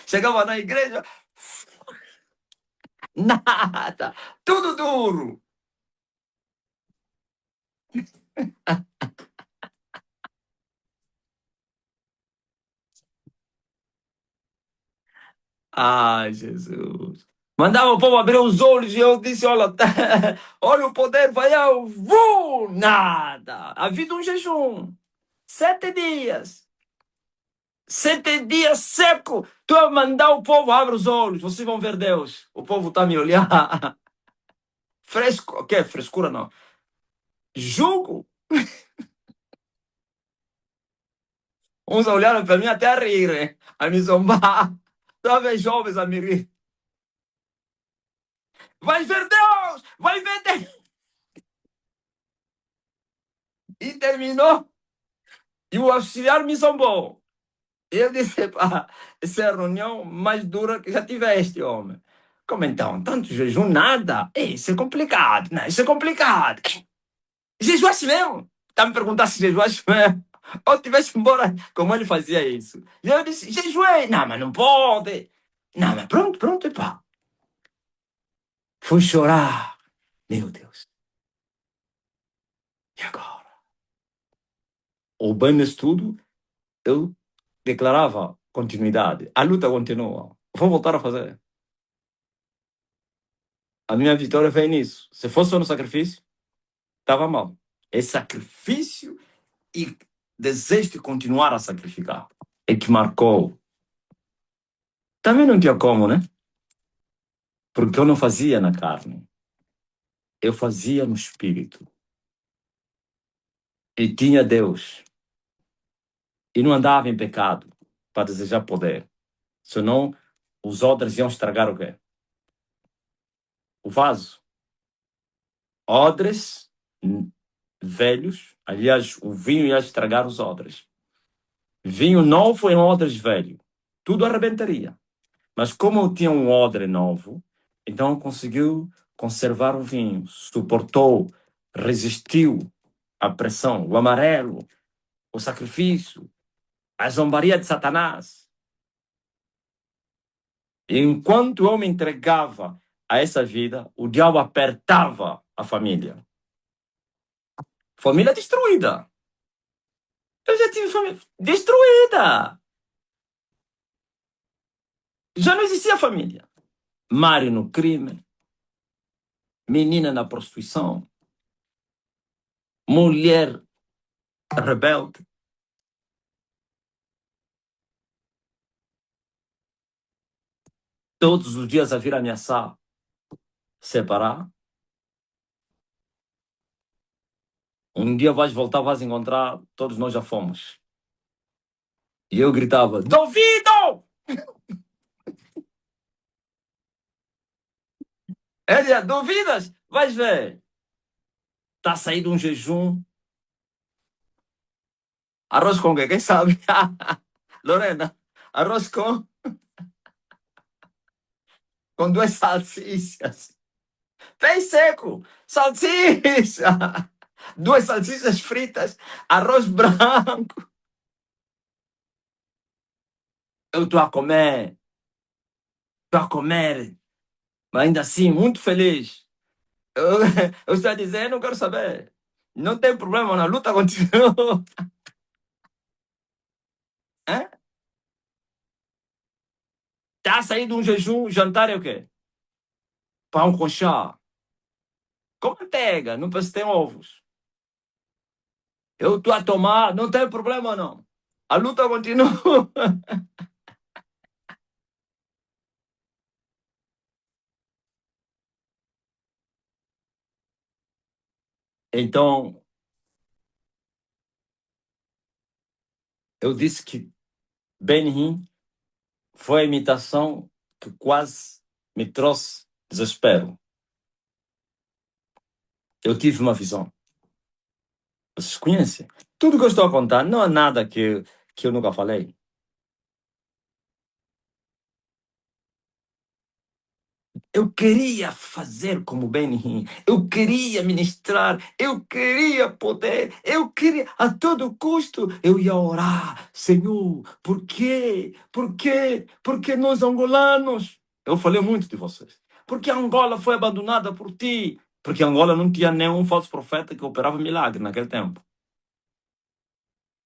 Chegava na igreja, nada, tudo duro. Ai, Jesus. Mandava o povo abrir os olhos e eu disse: olha, olha o poder, vai ao nada. Havia um jejum. 7 dias. 7 dias seco. Tu a mandar o povo, abre os olhos, vocês vão ver Deus. O povo está a me olhar. Fresco, que frescura não. Jugo. Uns olharam para mim até a rir, hein? A me zombar. Talvez jovens a me rir. Vai ver Deus! Vai ver Deus! E terminou. E o auxiliar me zombou. Eu disse, pá, essa é a reunião mais dura que já tiveste, homem. Como então? Tanto jejum, nada? Isso é complicado. Não, isso é complicado. Jejuaste mesmo? Está me perguntando se jejuaste mesmo. Ou tivesse embora, como ele fazia isso. E eu disse, jejuei. Não, mas não pode. Não, mas pronto, pronto, pá. Fui chorar. Meu Deus. E agora? O bem nisso tudo, eu declarava continuidade. A luta continua. Vou voltar a fazer. A minha vitória vem nisso. Se fosse só no sacrifício, estava mal. É sacrifício e desejo de continuar a sacrificar. É que marcou. Também não tinha como, né? Porque eu não fazia na carne. Eu fazia no espírito. E tinha Deus. E não andava em pecado para desejar poder. Senão, os odres iam estragar o quê? O vaso. Odres velhos. Aliás, o vinho ia estragar os odres. Vinho novo em odres velho. Tudo arrebentaria. Mas como tinha um odre novo, então conseguiu conservar o vinho, suportou, resistiu à pressão, o amarelo, o sacrifício, a zombaria de Satanás. E enquanto eu me entregava a essa vida, o diabo apertava a família. Família destruída. Eu já tive família destruída. Já não existia família. Mário no crime, menina na prostituição, mulher rebelde. Todos os dias a vir ameaçar separar. Um dia vais voltar, vais encontrar, todos nós já fomos. E eu gritava, duvido! Ele dizia, duvidas? Vais ver. Está a sair de um jejum. Arroz com quê? Quem sabe? Lorena, arroz com duas salsichas. Bem seco, salsicha. Duas salsichas fritas, arroz branco. Eu estou a comer, mas ainda assim, muito feliz. Eu, eu estou a dizer, não quero saber. Não tem problema, a luta continua. Está saindo um jejum, jantar é o quê? Pão com chá. Com manteiga, não precisa ter ovos. Eu estou a tomar, não tem problema não. A luta continua. Então, eu disse que Benny foi a imitação que quase me trouxe desespero. Eu tive uma visão. Vocês conhecem? Tudo que eu estou a contar não é nada que eu nunca falei. Eu queria fazer como Benny. Eu queria ministrar. Eu queria poder. Eu queria, a todo custo, eu ia orar. Senhor, por quê? Por quê? Porque nós angolanos. Eu falei muito de vocês. Porque Angola foi abandonada por ti. Porque Angola não tinha nenhum falso profeta que operava milagre naquele tempo.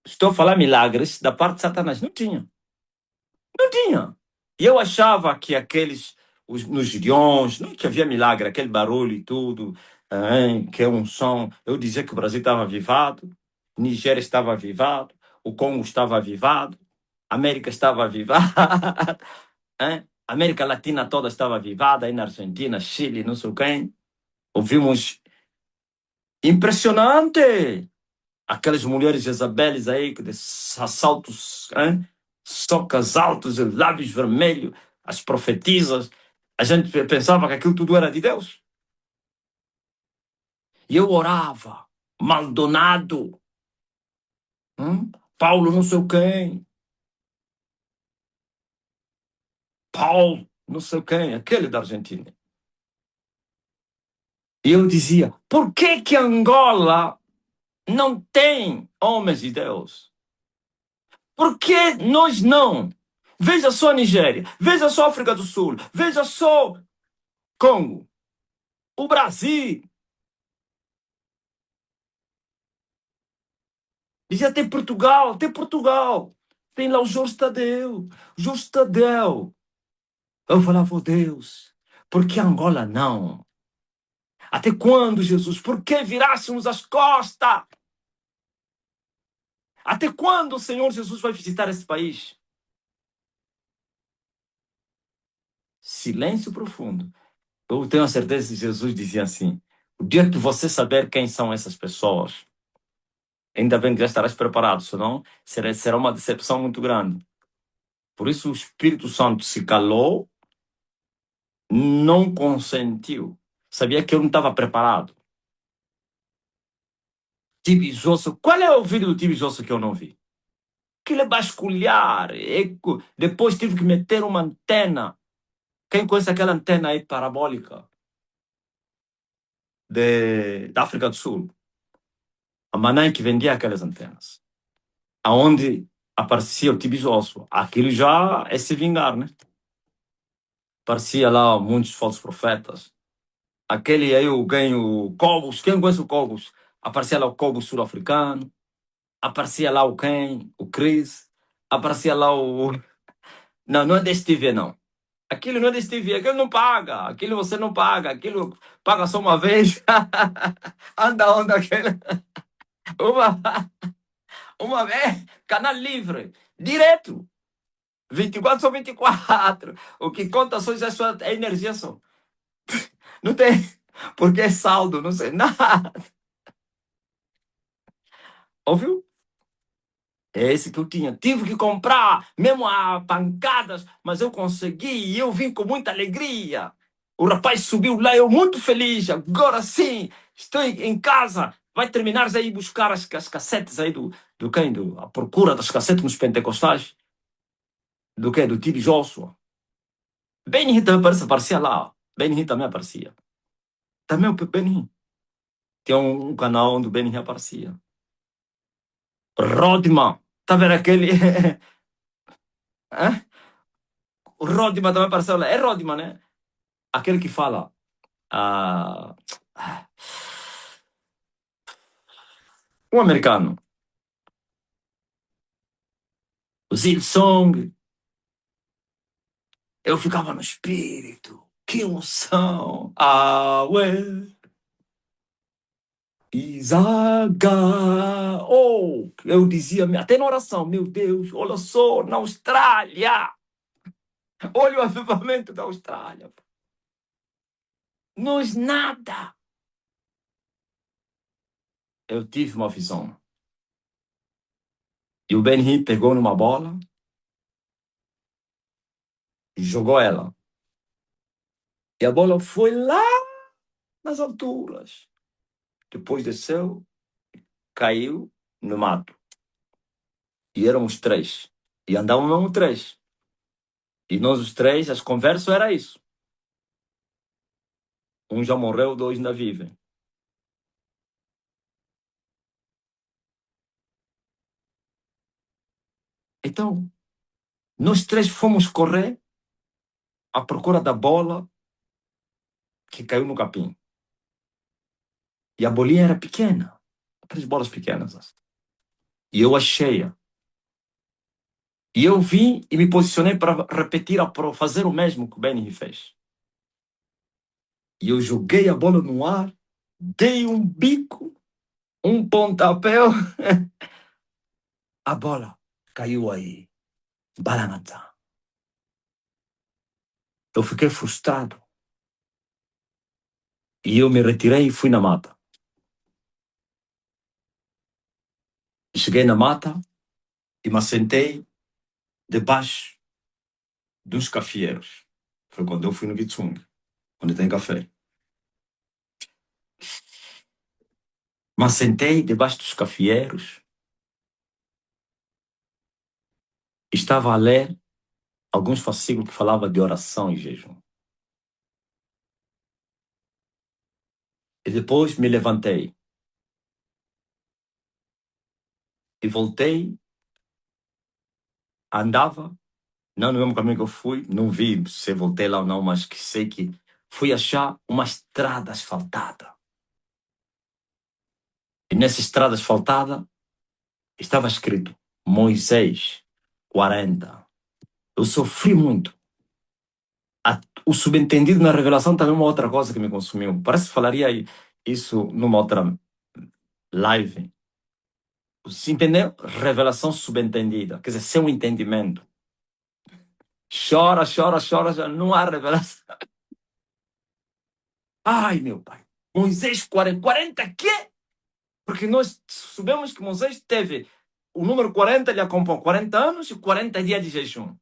Estou a falar milagres da parte de Satanás. Não tinha. Não tinha. E eu achava que aqueles, nos Gideões, não que havia milagre, aquele barulho e tudo, hein, que é um som. Eu dizia que o Brasil estava avivado, Nigéria estava avivado, o Congo estava avivado, a América estava avivada, hein? A América Latina toda estava avivada, aí na Argentina, Chile, não sei quem. Ouvimos impressionante! Aquelas mulheres Jezabeles aí, que de assaltos, hein? Socas altos e lábios vermelhos, as profetisas. A gente pensava que aquilo tudo era de Deus. E eu orava, Maldonado, Paulo não sei quem, Paulo não sei quem, aquele da Argentina. E eu dizia, por que que Angola não tem homens de Deus? Por que nós não? Veja só a Nigéria, veja só a África do Sul, veja só Congo, o Brasil. Dizia, tem Portugal, tem Portugal. Tem lá o Jorge Tadeu, Jorge Tadeu. Eu falava, oh Deus, por que Angola não? Até quando, Jesus? Por que virássemos as costas? Até quando o Senhor Jesus vai visitar esse país? Silêncio profundo. Eu tenho a certeza que Jesus dizia assim, o dia que você saber quem são essas pessoas, ainda bem que já estarás preparado, senão será uma decepção muito grande. Por isso o Espírito Santo se calou, não consentiu. Sabia que eu não estava preparado. Tibijoso. Qual é o vídeo do Tibijoso que eu não vi? Aquilo é basculhar. Depois tive que meter uma antena. Quem conhece aquela antena aí parabólica da África do Sul? A Manai que vendia aquelas antenas. Aonde aparecia o Tibijoso. Aquilo já é se vingar, né? Aparecia lá muitos falsos profetas. Aquele aí, eu ganho Cobos. Quem conhece o Cobos? Aparecia lá o Cobos sul-africano. Aparecia lá o Ken, o Chris. Aparecia lá o... Não, não é desse TV, não. Aquilo não é desse TV, aquilo não paga. Aquilo você não paga. Aquilo paga só uma vez. Anda onda aquele. Uma, uma vez, canal livre. Direto. 24 ou 24. O que conta só é a sua energia só. Não tem. Porque é saldo, não sei nada. Ouviu? É esse que eu tinha. Tive que comprar, mesmo a pancadas, mas eu consegui e eu vim com muita alegria. O rapaz subiu lá, eu muito feliz. Agora sim, estou em casa. Vai terminar aí buscar as cassetes aí do quem? A procura das cassetes nos pentecostais. Do quê? Do Tiri Joshua. Benny também aparecia lá. Benny também aparecia. Também o Benny. Tem um canal onde o Benny aparecia. Rodman. Tá vendo aquele... Hã? O Rodman também apareceu lá. É Rodman, né? Aquele que fala. Ah, um americano. O Zilsong. Eu ficava no espírito. Que emoção. Ah, ué. Isaga! Oh, eu dizia, até na oração, meu Deus, olha só, na Austrália! Olha o avivamento da Austrália. Nós nada. Eu tive uma visão. E o Ben-Hur pegou numa bola e jogou ela. E a bola foi lá nas alturas. Depois desceu, caiu no mato. E éramos três. E andávamos três. E nós os três, as conversas era isso. Um já morreu, dois ainda vivem. Então, nós três fomos correr à procura da bola que caiu no capim. E a bolinha era pequena. Três bolas pequenas. E eu achei-a. E eu vim e me posicionei para repetir, para fazer o mesmo que o Benny fez. E eu joguei a bola no ar, dei um bico, um pontapé, a bola caiu aí. Balanata. Eu fiquei frustrado. E eu me retirei e fui na mata. Cheguei na mata e me assentei debaixo dos cafieiros. Foi quando eu fui no Gitsung, onde tem café. Me sentei debaixo dos cafieiros e estava a ler alguns fascículos que falavam de oração e jejum. E depois me levantei e voltei, andava, não no mesmo caminho que eu fui, não vi se voltei lá ou não, mas que sei que fui achar uma estrada asfaltada. E nessa estrada asfaltada estava escrito Moisés 40. Eu sofri muito. O subentendido na revelação também é uma outra coisa que me consumiu. Parece que falaria isso numa outra live. Se entendeu? Revelação subentendida. Quer dizer, sem um entendimento. Chora, chora, chora, já não há revelação. Ai, meu pai. Moisés 40. 40 quê? Porque nós sabemos que Moisés teve o número 40, ele acompanhou 40 anos e 40 dias de jejum.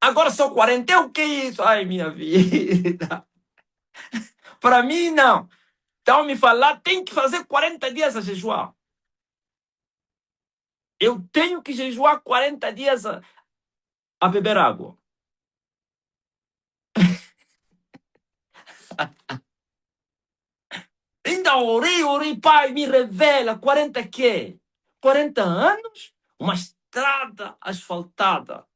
Agora só 40 é o que é isso? Ai, minha vida. Para mim, não. Então, me falar, tem que fazer 40 dias a jejuar. Eu tenho que jejuar 40 dias a beber água. Ainda orei, pai, me revela. 40 quê? 40 anos? Uma estrada asfaltada.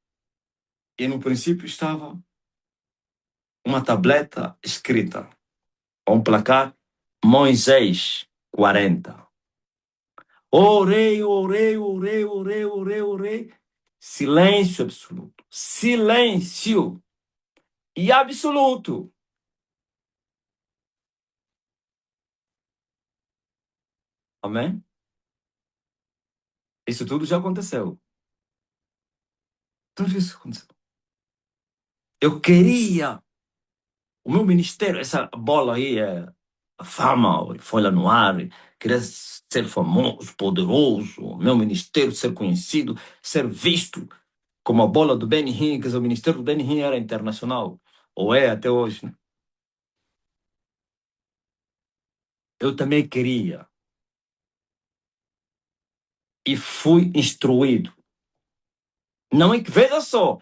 E no princípio estava uma tableta escrita, um placar, Moisés 40. Orei. Silêncio absoluto. Silêncio e absoluto. Amém? Isso tudo já aconteceu. Tudo isso aconteceu. Eu queria o meu ministério, essa bola aí é a fama, foi lá no ar, queria ser famoso, poderoso, meu ministério ser conhecido, ser visto como a bola do Benny Hinn, quer dizer, o ministério do Benny Hinn era internacional, ou é até hoje, né? Eu também queria e fui instruído. Não é que, veja só,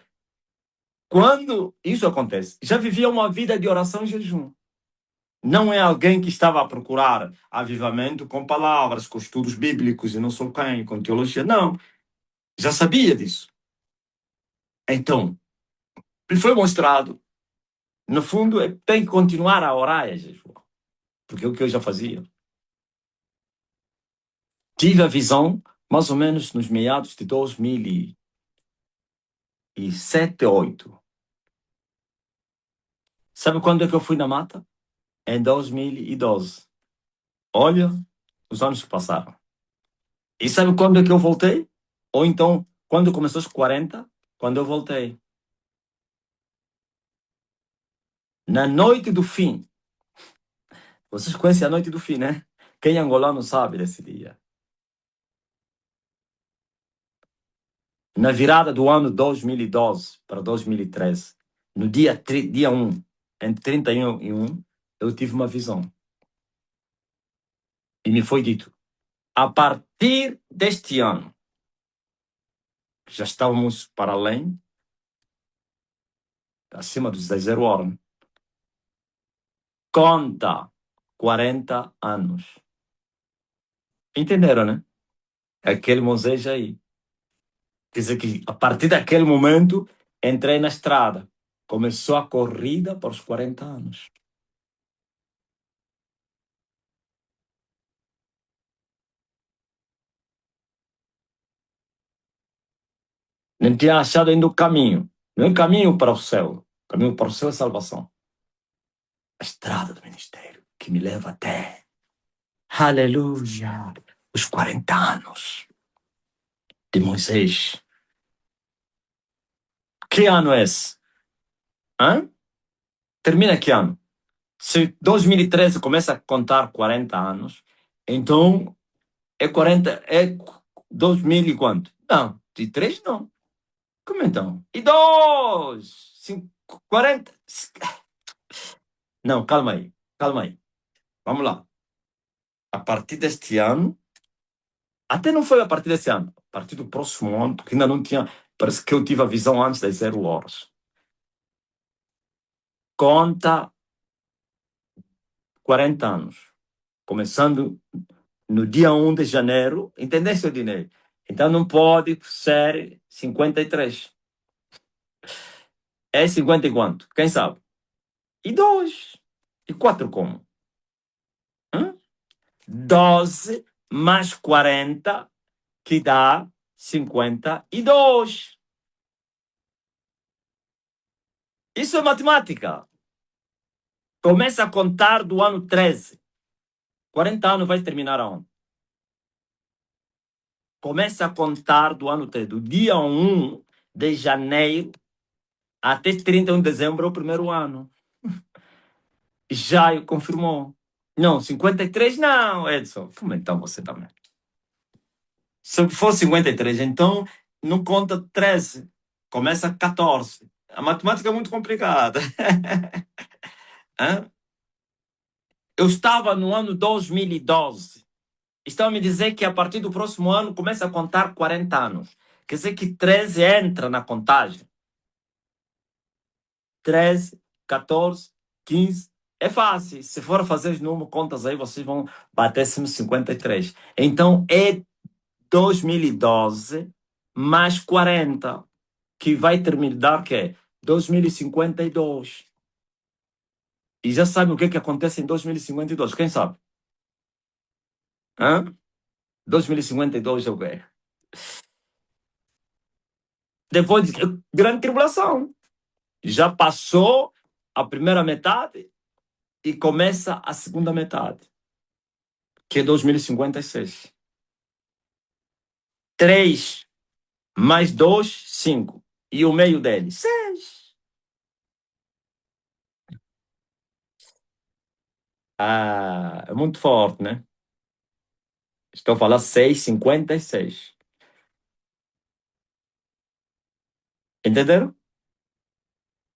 quando isso acontece, já vivia uma vida de oração e jejum. Não é alguém que estava a procurar avivamento com palavras, com estudos bíblicos e não sou quem, com teologia. Não, já sabia disso. Então, lhe foi mostrado. No fundo, tem que continuar a orar a Jesus. Porque é o que eu já fazia. Tive a visão, mais ou menos nos meados de 2007, 2008. Sabe quando é que eu fui na mata? Em 2012. Olha, os anos que passaram. E sabe quando é que eu voltei? Ou então, quando começou os 40, quando eu voltei. Na noite do fim. Vocês conhecem a noite do fim, né? Quem é angolano sabe desse dia. Na virada do ano 2012 para 2013, no dia 1, entre 31 e 1, eu tive uma visão. E me foi dito, a partir deste ano, já estávamos para além, acima dos 0 horas, conta 40 anos. Entenderam, né? Aquele Moisés aí. Quer dizer que, a partir daquele momento, entrei na estrada. Começou a corrida para os 40 anos. Não tinha achado ainda o caminho. Não é o caminho para o céu. O caminho para o céu é salvação. A estrada do ministério que me leva até, aleluia, os 40 anos de Moisés. Que ano é esse? Hã? Termina que ano? Se 2013 começa a contar 40 anos, então é 40, é 2000 e quanto? Não, de 3 não. Como então? E 2, 40. Não, calma aí, calma aí. Vamos lá. A partir deste ano, até não foi a partir desse ano, a partir do próximo ano, porque ainda não tinha, parece que eu tive a visão antes das 0 horas. Conta 40 anos, começando no dia 1 de janeiro, entendeste, Odinei? Então não pode ser 53. É 50 e quanto? Quem sabe? E 2. E 4 como? 12 mais 40, que dá 52. Isso é matemática. Começa a contar do ano 13. 40 anos vai terminar aonde? Começa a contar do ano 13. Do dia 1 de janeiro até 31 de dezembro é o primeiro ano. Já confirmou. Não, 53 não, Edson. Como então você também? Se for 53, então não conta 13. Começa 14. A matemática é muito complicada. Eu estava no ano 2012. Estão a me dizer que a partir do próximo ano começa a contar 40 anos. Quer dizer que 13 entra na contagem. 13, 14, 15. É fácil. Se for fazer os números, contas aí, vocês vão bater 53. Então é 2012 mais 40, que vai terminar o quê? 2052. E já sabe o que, que acontece em 2052? Quem sabe? Hã? 2052 é o quê? Depois de grande tribulação. Já passou a primeira metade e começa a segunda metade, que é 2056. 3 mais 2, 5. E o meio dele, 6. Ah, é muito forte, né? Estou falando 6,56. Entenderam?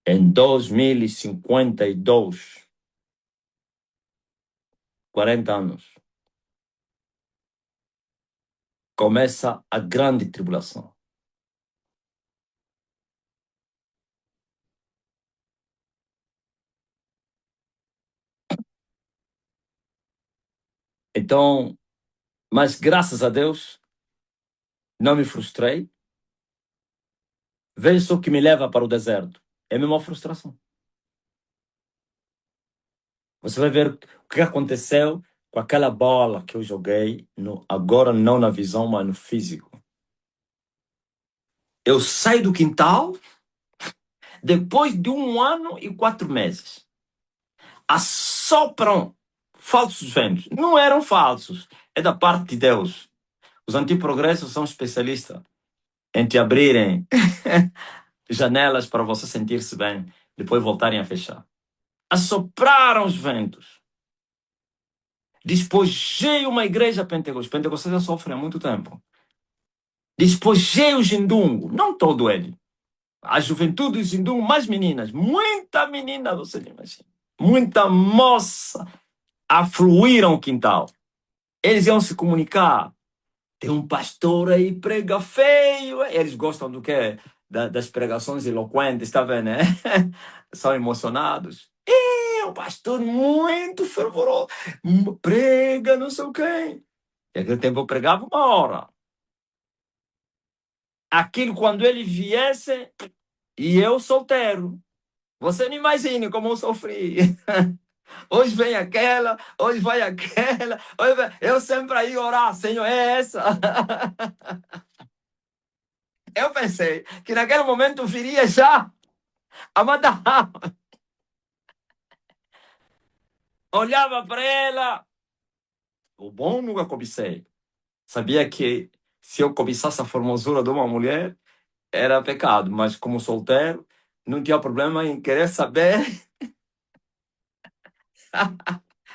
Em 2052, 40 anos, começa a grande tribulação. Então, mas graças a Deus, não me frustrei. Veja só o que me leva para o deserto. É a mesma frustração. Você vai ver o que aconteceu com aquela bola que eu joguei, agora não na visão, mas no físico. Eu saio do quintal depois de 1 ano e 4 meses. Assopram falsos ventos. Não eram falsos. É da parte de Deus. Os antiprogressos são especialistas em te abrirem janelas para você sentir-se bem, depois voltarem a fechar. Assopraram os ventos. Despojei uma igreja pentecostal. Pentecostais já sofrem há muito tempo. Despojei o Jindungo. Não todo ele. A juventude do Jindungo, mais meninas. Muita menina, você não imagina. Muita moça. Afluíram o quintal. Eles iam se comunicar. Tem um pastor aí, prega feio. Eles gostam do quê? Das pregações eloquentes, tá vendo, né? São emocionados. É um pastor muito fervoroso. Prega não sei o quê. E aquele tempo eu pregava 1 hora. Aquilo quando ele viesse, e eu solteiro. Você não imagine como eu sofri. Hoje vem aquela, hoje vai aquela. Hoje vem... Eu sempre aí orar, Senhor, é essa. Eu pensei que naquele momento viria já a matar. Olhava para ela. O bom nunca cobicei. Sabia que se eu cobiçasse a formosura de uma mulher, era pecado. Mas como solteiro, não tinha problema em querer saber.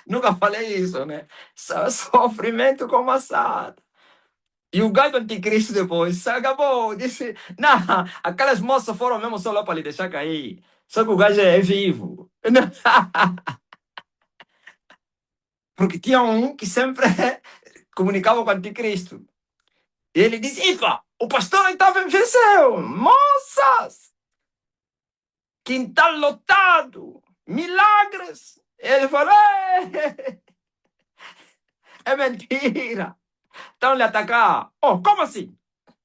Nunca falei isso, né? Sofrimento como assado. E o gajo anticristo depois se acabou. Disse: não, aquelas moças foram mesmo só lá para lhe deixar cair. Só que o gajo é vivo. Porque tinha um que sempre comunicava com o anticristo. E ele disse: Ifa, o pastor estava venceu. Moças, quintal lotado, milagres. Ele falou: é mentira. Estão lhe atacar. Oh, como assim?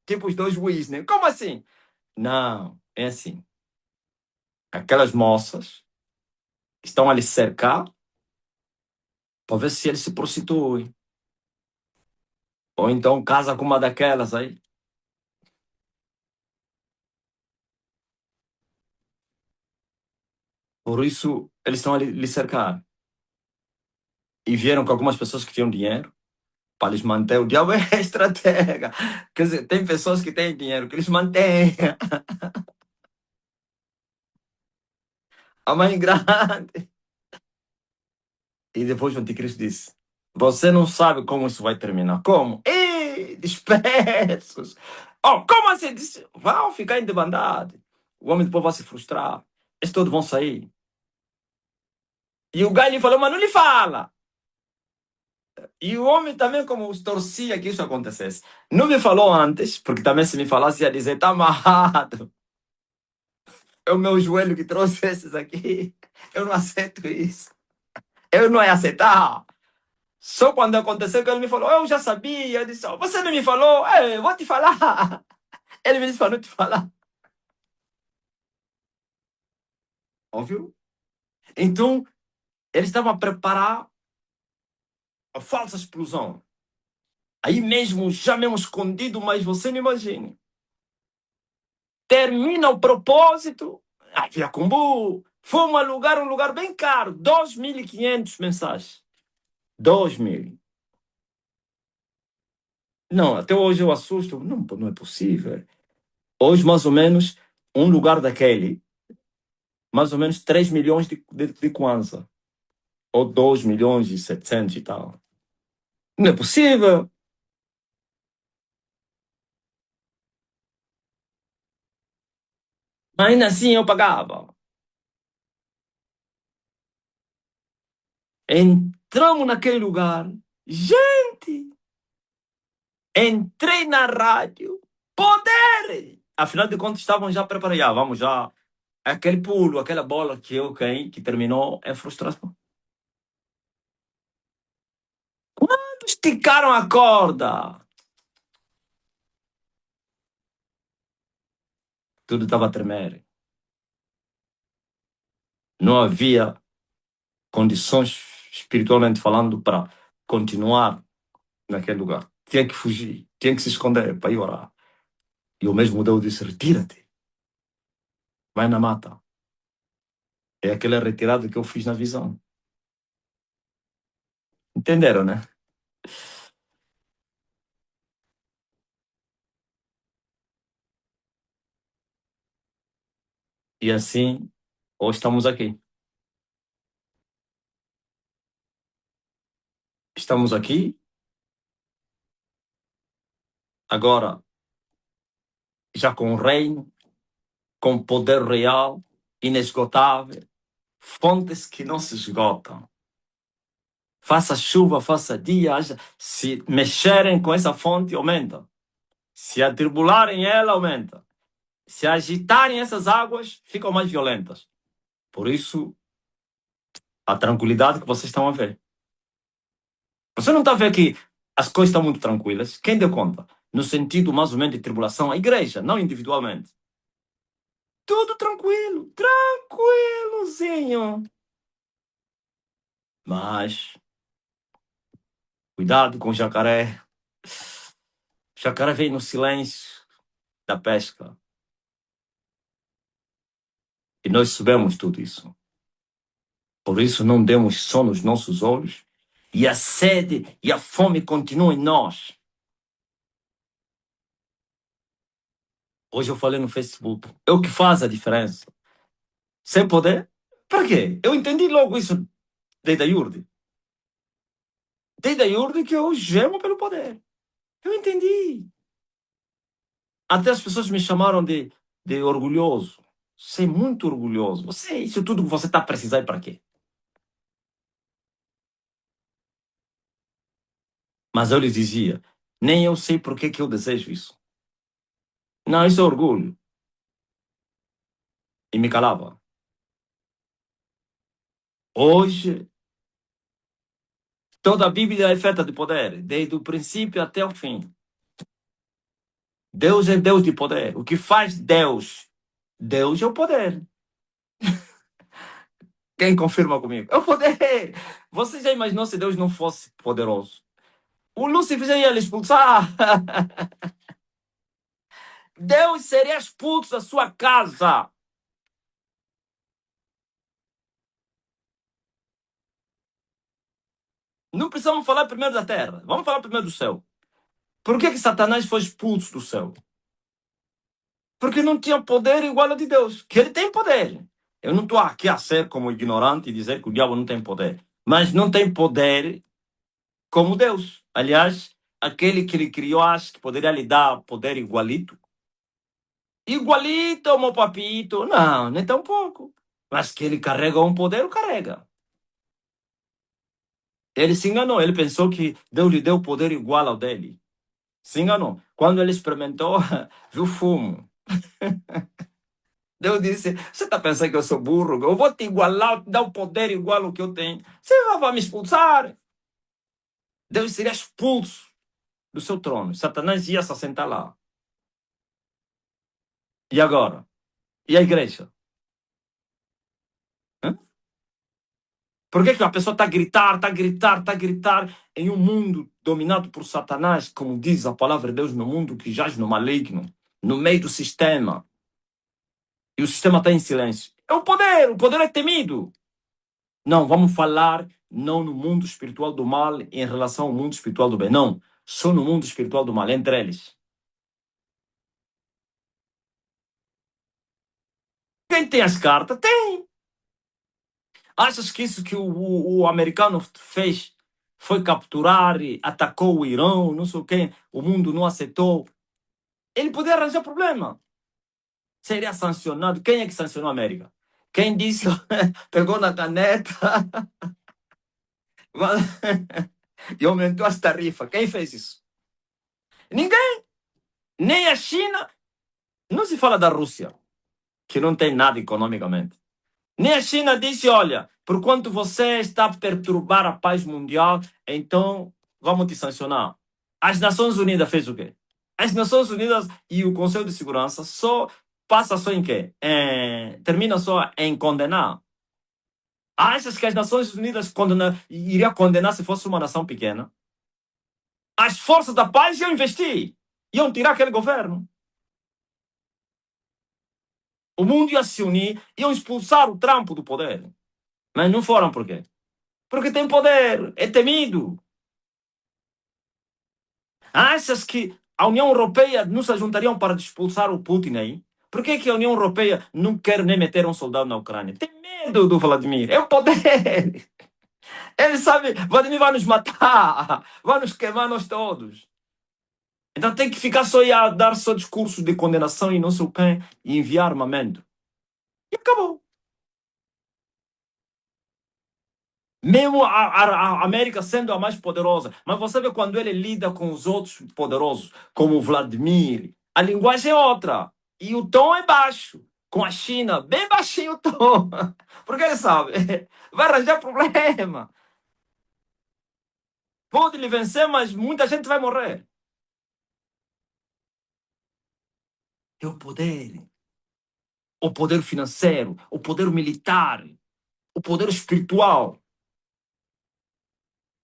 Tipo os dois juízes, né? Como assim? Não, é assim. Aquelas moças estão a lhe cercar para ver se ele se prostitui. Ou então casa com uma daquelas aí. Por isso, eles estão a lhe cercar. E vieram com algumas pessoas que tinham dinheiro para lhes manter. O diabo é estratega. Quer dizer, tem pessoas que têm dinheiro que eles mantêm. A mãe grande. E depois o anticristo disse: Você não sabe como isso vai terminar. Como? Ei, dispersos. Oh, como assim? Disse, vão ficar em debandade. O homem depois vai se frustrar. Eles todos vão sair. E o gajo lhe falou: Mas não lhe fala. E o homem também, como torcia que isso acontecesse. Não me falou antes, porque também se me falasse ia dizer: Tá amarrado. É o meu joelho que trouxe esses aqui. Eu não aceito isso. Eu não ia aceitar. Só quando aconteceu que ele me falou, eu já sabia. Eu disse, oh, você não me falou? Eu vou te falar. Ele me disse para não te falar. Óbvio. Então, eles estavam a preparar a falsa explosão. Aí mesmo, já mesmo escondido, mas você não imagina. Termina o propósito. Havia combo. Fomos alugar um lugar bem caro. 2.500 mensagens. 2.000. Não, até hoje eu assusto. Não, não é possível. Hoje, mais ou menos, um lugar daquele, mais ou menos 3 milhões de kwanza. Ou 2 milhões e 700 e tal. Não é possível. Mas ainda assim eu pagava. Entramos naquele lugar. Gente! Entrei na rádio. Poder! Afinal de contas, estavam já preparados. Ah, vamos já. Aquele pulo, aquela bola que eu caí, que terminou em frustração. Esticaram a corda. Tudo estava a tremer. Não havia condições, espiritualmente falando, para continuar naquele lugar. Tinha que fugir, tinha que se esconder para ir orar. E o mesmo Deus disse: retira-te, vai na mata. É aquela retirada que eu fiz na visão. Entenderam, né? E assim, hoje estamos aqui. Estamos aqui, agora, já com o reino, com poder real, inesgotável, fontes que não se esgotam. Faça chuva, faça dia, se mexerem com essa fonte, aumenta. Se atribularem ela, aumenta. Se agitarem essas águas, ficam mais violentas. Por isso, a tranquilidade que vocês estão a ver. Você não está a ver que as coisas estão muito tranquilas? Quem deu conta? No sentido mais ou menos de tribulação, a igreja, não individualmente. Tudo tranquilo, tranquilozinho. Mas, cuidado com o jacaré. O jacaré vem no silêncio da pesca. E nós sabemos tudo isso. Por isso, não demos sono nos nossos olhos. E a sede e a fome continuam em nós. Hoje eu falei no Facebook. É o que faz a diferença. Sem poder? Para quê? Eu entendi logo isso desde a Yurdi. Desde a Yurdi que eu gemo pelo poder. Eu entendi. Até as pessoas me chamaram de orgulhoso. Você é muito orgulhoso. Você, isso tudo que você está precisando para quê? Mas eu lhes dizia, nem eu sei por que eu desejo isso. Não, isso é orgulho. E me calava. Hoje, toda a Bíblia é feita de poder, desde o princípio até o fim. Deus é Deus de poder. O que faz Deus? Deus é o poder. Quem confirma comigo? É o poder. Você já imaginou se Deus não fosse poderoso? O Lúcifer já ia lhe expulsar. Deus seria expulso da sua casa. Não precisamos falar primeiro da terra. Vamos falar primeiro do céu. Por que Satanás foi expulso do céu? Porque não tinha poder igual ao de Deus. Que ele tem poder. Eu não estou aqui a ser como ignorante e dizer que o diabo não tem poder. Mas não tem poder como Deus. Aliás, aquele que ele criou, acho que poderia lhe dar poder igualito. Igualito, meu papito. Não, nem tão pouco. Mas que ele carrega um poder, o carrega. Ele se enganou. Ele pensou que Deus lhe deu poder igual ao dele. Se enganou. Quando ele experimentou, viu fumo. Deus disse: Você está pensando que eu sou burro? Eu vou te igualar, te dar o poder igual ao que eu tenho. Você vai me expulsar. Deus seria expulso do seu trono. Satanás ia se assentar lá. E agora? E a igreja? Hã? Por que a pessoa está a gritar, está a gritar, está a gritar em um mundo dominado por Satanás, como diz a palavra de Deus, no mundo que jaz no maligno, no meio do sistema? E o sistema está em silêncio. É o poder é temido. Não, vamos falar não no mundo espiritual do mal em relação ao mundo espiritual do bem. Não, só no mundo espiritual do mal, entre eles. Quem tem as cartas? Tem. Achas que isso que o americano fez foi capturar e atacou o Irão, não sei o quê, o mundo não aceitou? Ele podia arranjar problema. Seria sancionado. Quem é que sancionou a América? Quem disse, pegou na caneta e aumentou as tarifas? Quem fez isso? Ninguém. Nem a China. Não se fala da Rússia, que não tem nada economicamente. Nem a China disse, olha, por quanto você está a perturbar a paz mundial, então vamos te sancionar. As Nações Unidas fez o quê? As Nações Unidas e o Conselho de Segurança só passa só em quê? Termina só em condenar. Achas que as Nações Unidas iria condenar se fosse uma nação pequena? As forças da paz iam investir, iam tirar aquele governo. O mundo ia se unir, iam expulsar o Trump do poder. Mas não foram por quê? Porque tem poder, é temido. Achas que a União Europeia não se juntariam para expulsar o Putin aí? Por que, que a União Europeia não quer nem meter um soldado na Ucrânia? Tem medo do Vladimir. É o poder. Ele sabe, Vladimir vai nos matar, vai nos queimar nós todos. Então tem que ficar só aí a dar só discursos de condenação e não sei o quê, e enviar armamento. E acabou. Mesmo a América sendo a mais poderosa. Mas você vê quando ele lida com os outros poderosos, como o Vladimir, a linguagem é outra. E o tom é baixo. Com a China, bem baixinho o tom. Porque ele sabe, vai arranjar problema. Pode lhe vencer, mas muita gente vai morrer. É o poder financeiro, o poder militar, o poder espiritual.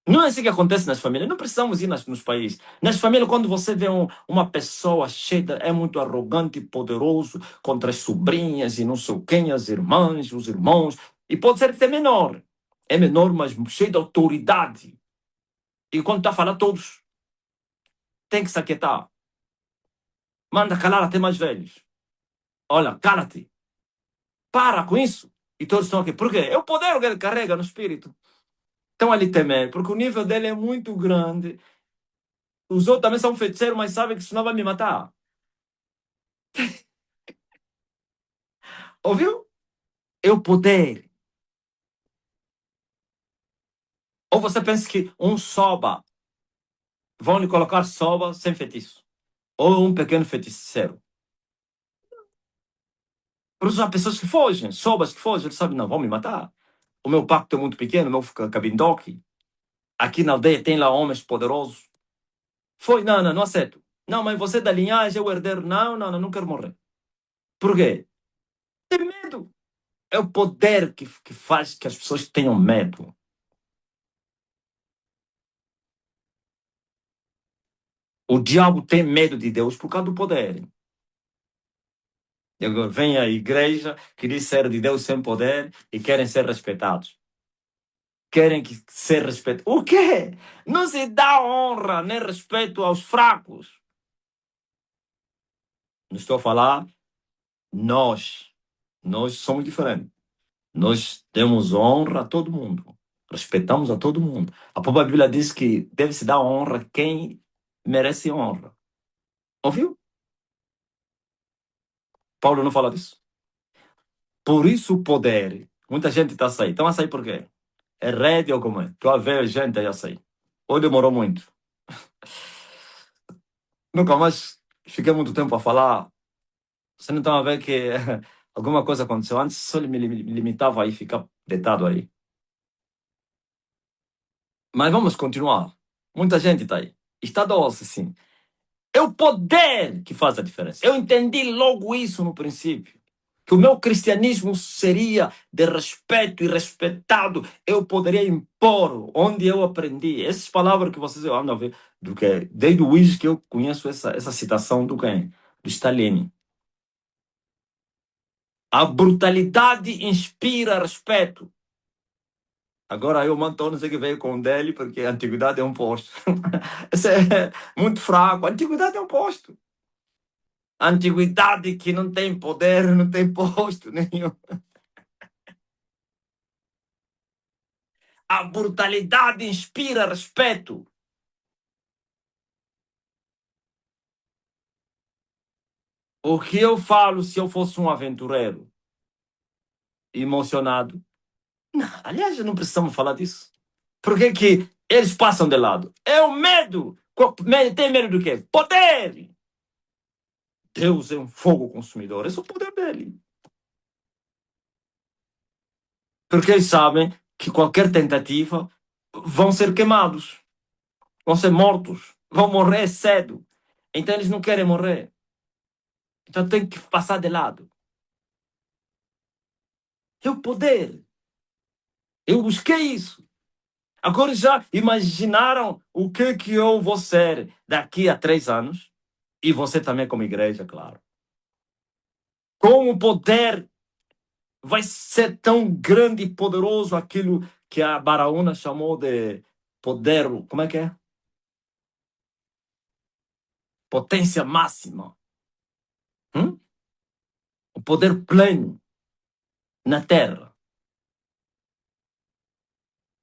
Não é assim que acontece nas famílias. Não precisamos ir nos países. Nas famílias, quando você vê uma pessoa cheia, é muito arrogante e poderoso contra as sobrinhas e não sei quem, as irmãs, os irmãos. E pode ser até menor. É menor, mas cheio de autoridade. E quando está a falar, todos têm que se aquietar. Manda calar até mais velhos. Olha, cala-te. Para com isso. E todos estão aqui. Por quê? É o poder que ele carrega no espírito. Então ele temer, porque o nível dele é muito grande. Os outros também são feiticeiros, mas sabem que senão vai me matar. Ouviu? É o poder. Ou você pensa que um soba, vão lhe colocar soba sem feitiço. Ou um pequeno feiticeiro. Por isso há pessoas que fogem, sobas que fogem, eles sabem, não, vão me matar. O meu pacto é muito pequeno, o meu cabindoque. Aqui na aldeia tem lá homens poderosos. Foi, não, não, não aceito. Não, mas você é da linhagem, é o herdeiro. Não, não, não, não quero morrer. Por quê? Tem medo. É o poder que faz que as pessoas tenham medo. O diabo tem medo de Deus por causa do poder. E agora vem a igreja que diz ser de Deus sem poder e querem ser respeitados. Querem que ser respeitados. O quê? Não se dá honra nem respeito aos fracos. Não estou a falar nós. Nós somos diferentes. Nós temos honra a todo mundo. Respeitamos a todo mundo. A própria Bíblia diz que deve-se dar honra a quem merece honra. Ouviu? Paulo não fala disso. Por isso o poder. Muita gente está a sair. Estão a sair por quê? É rede ou como é? Estou a ver gente aí a sair. Ou demorou muito. Nunca mais fiquei muito tempo a falar. Você não está a ver que alguma coisa aconteceu. Antes só me limitava aí, ficar deitado aí. Mas vamos continuar. Muita gente está aí. Está doce, sim. É o poder que faz a diferença. Eu entendi logo isso no princípio. Que o meu cristianismo seria de respeito e respeitado. Eu poderia impor onde eu aprendi. Essas palavras que vocês andam a ver, do que, desde o Wiz que eu conheço essa citação do quem? Do Stalin. A brutalidade inspira respeito. Agora eu mando não sei que veio com o dele, porque a antiguidade é um posto. Isso é muito fraco. A antiguidade é um posto. A antiguidade que não tem poder, não tem posto nenhum. A brutalidade inspira respeito. O que eu falo se eu fosse um aventureiro emocionado? Não, aliás, não precisamos falar disso. Por que que eles passam de lado? É o medo. Tem medo do quê? Poder. Deus é um fogo consumidor. Esse é o poder dele. Porque eles sabem que qualquer tentativa vão ser queimados, vão ser mortos, vão morrer cedo. Então eles não querem morrer. Então tem que passar de lado. É o poder. Eu busquei isso. Agora já imaginaram o que eu vou ser daqui a 3 anos? E você também como igreja, claro. Como o poder vai ser tão grande e poderoso aquilo que a Baraúna chamou de poder, como é que é? Potência máxima. Hum? O poder pleno na Terra.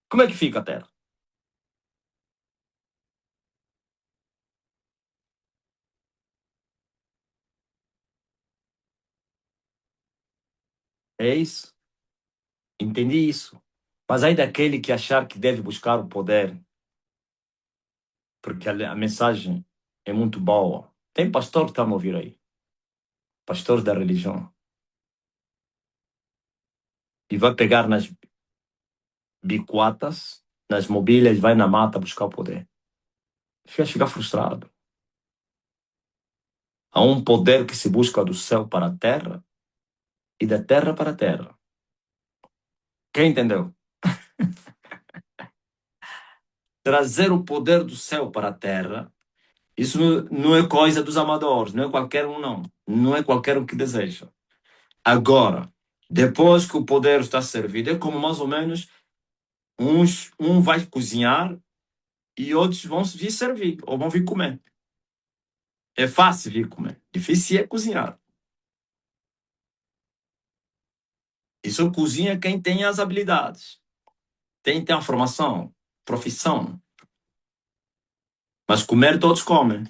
Como é que fica a Terra? É isso. Entendi isso. Mas aí daquele que achar que deve buscar o poder, porque a mensagem é muito boa. Tem pastor que está a me ouvir aí, pastor da religião, e vai pegar nas bicuatas, nas mobílias, vai na mata buscar o poder. Fica frustrado. Há um poder que se busca do céu para a terra e da terra para a terra. Quem entendeu? Trazer o poder do céu para a terra, isso não é coisa dos amadores, não é qualquer um, não. Não é qualquer um que deseja. Agora, depois que o poder está servido, é como mais ou menos um vai cozinhar e outros vão vir servir ou vão vir comer. É fácil vir comer, difícil é cozinhar. Isso cozinha quem tem as habilidades, tem a formação, profissão. Mas comer todos comem.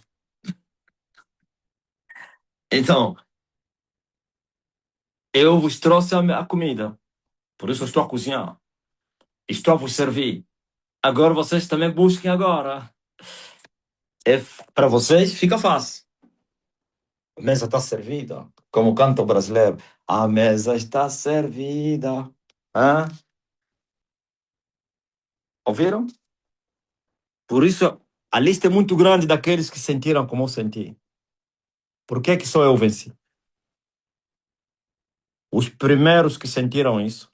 Então, eu vos trouxe a comida, por isso eu estou a cozinhar, estou a vos servir. Agora vocês também busquem agora. Para vocês fica fácil. A mesa está servida. Como canta o brasileiro. A mesa está servida. Hã? Ouviram? Por isso, a lista é muito grande daqueles que sentiram como eu senti. Por que que só eu venci? Os primeiros que sentiram isso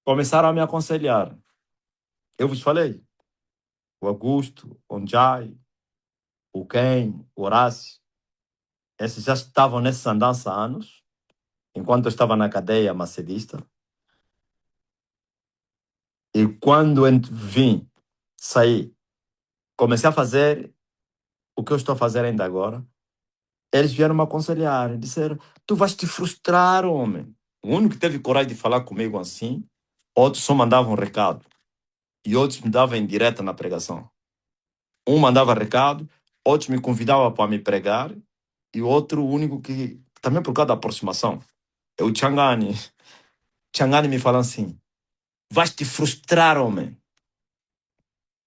começaram a me aconselhar. Eu vos falei. O Augusto, o Njai, o Ken, o Horácio. Esses já estavam nessa andança há anos, enquanto eu estava na cadeia macedista. E quando eu vim, saí, comecei a fazer o que eu estou a fazer ainda agora, eles vieram me aconselhar, disseram, tu vais te frustrar, homem. O único que teve coragem de falar comigo assim, outros só mandavam um recado, e outros me davam em direta na pregação. Um mandava recado, outros me convidavam para me pregar, e o outro, o único que, também por causa da aproximação, é o Changani. Changani me fala assim, vais te frustrar, homem.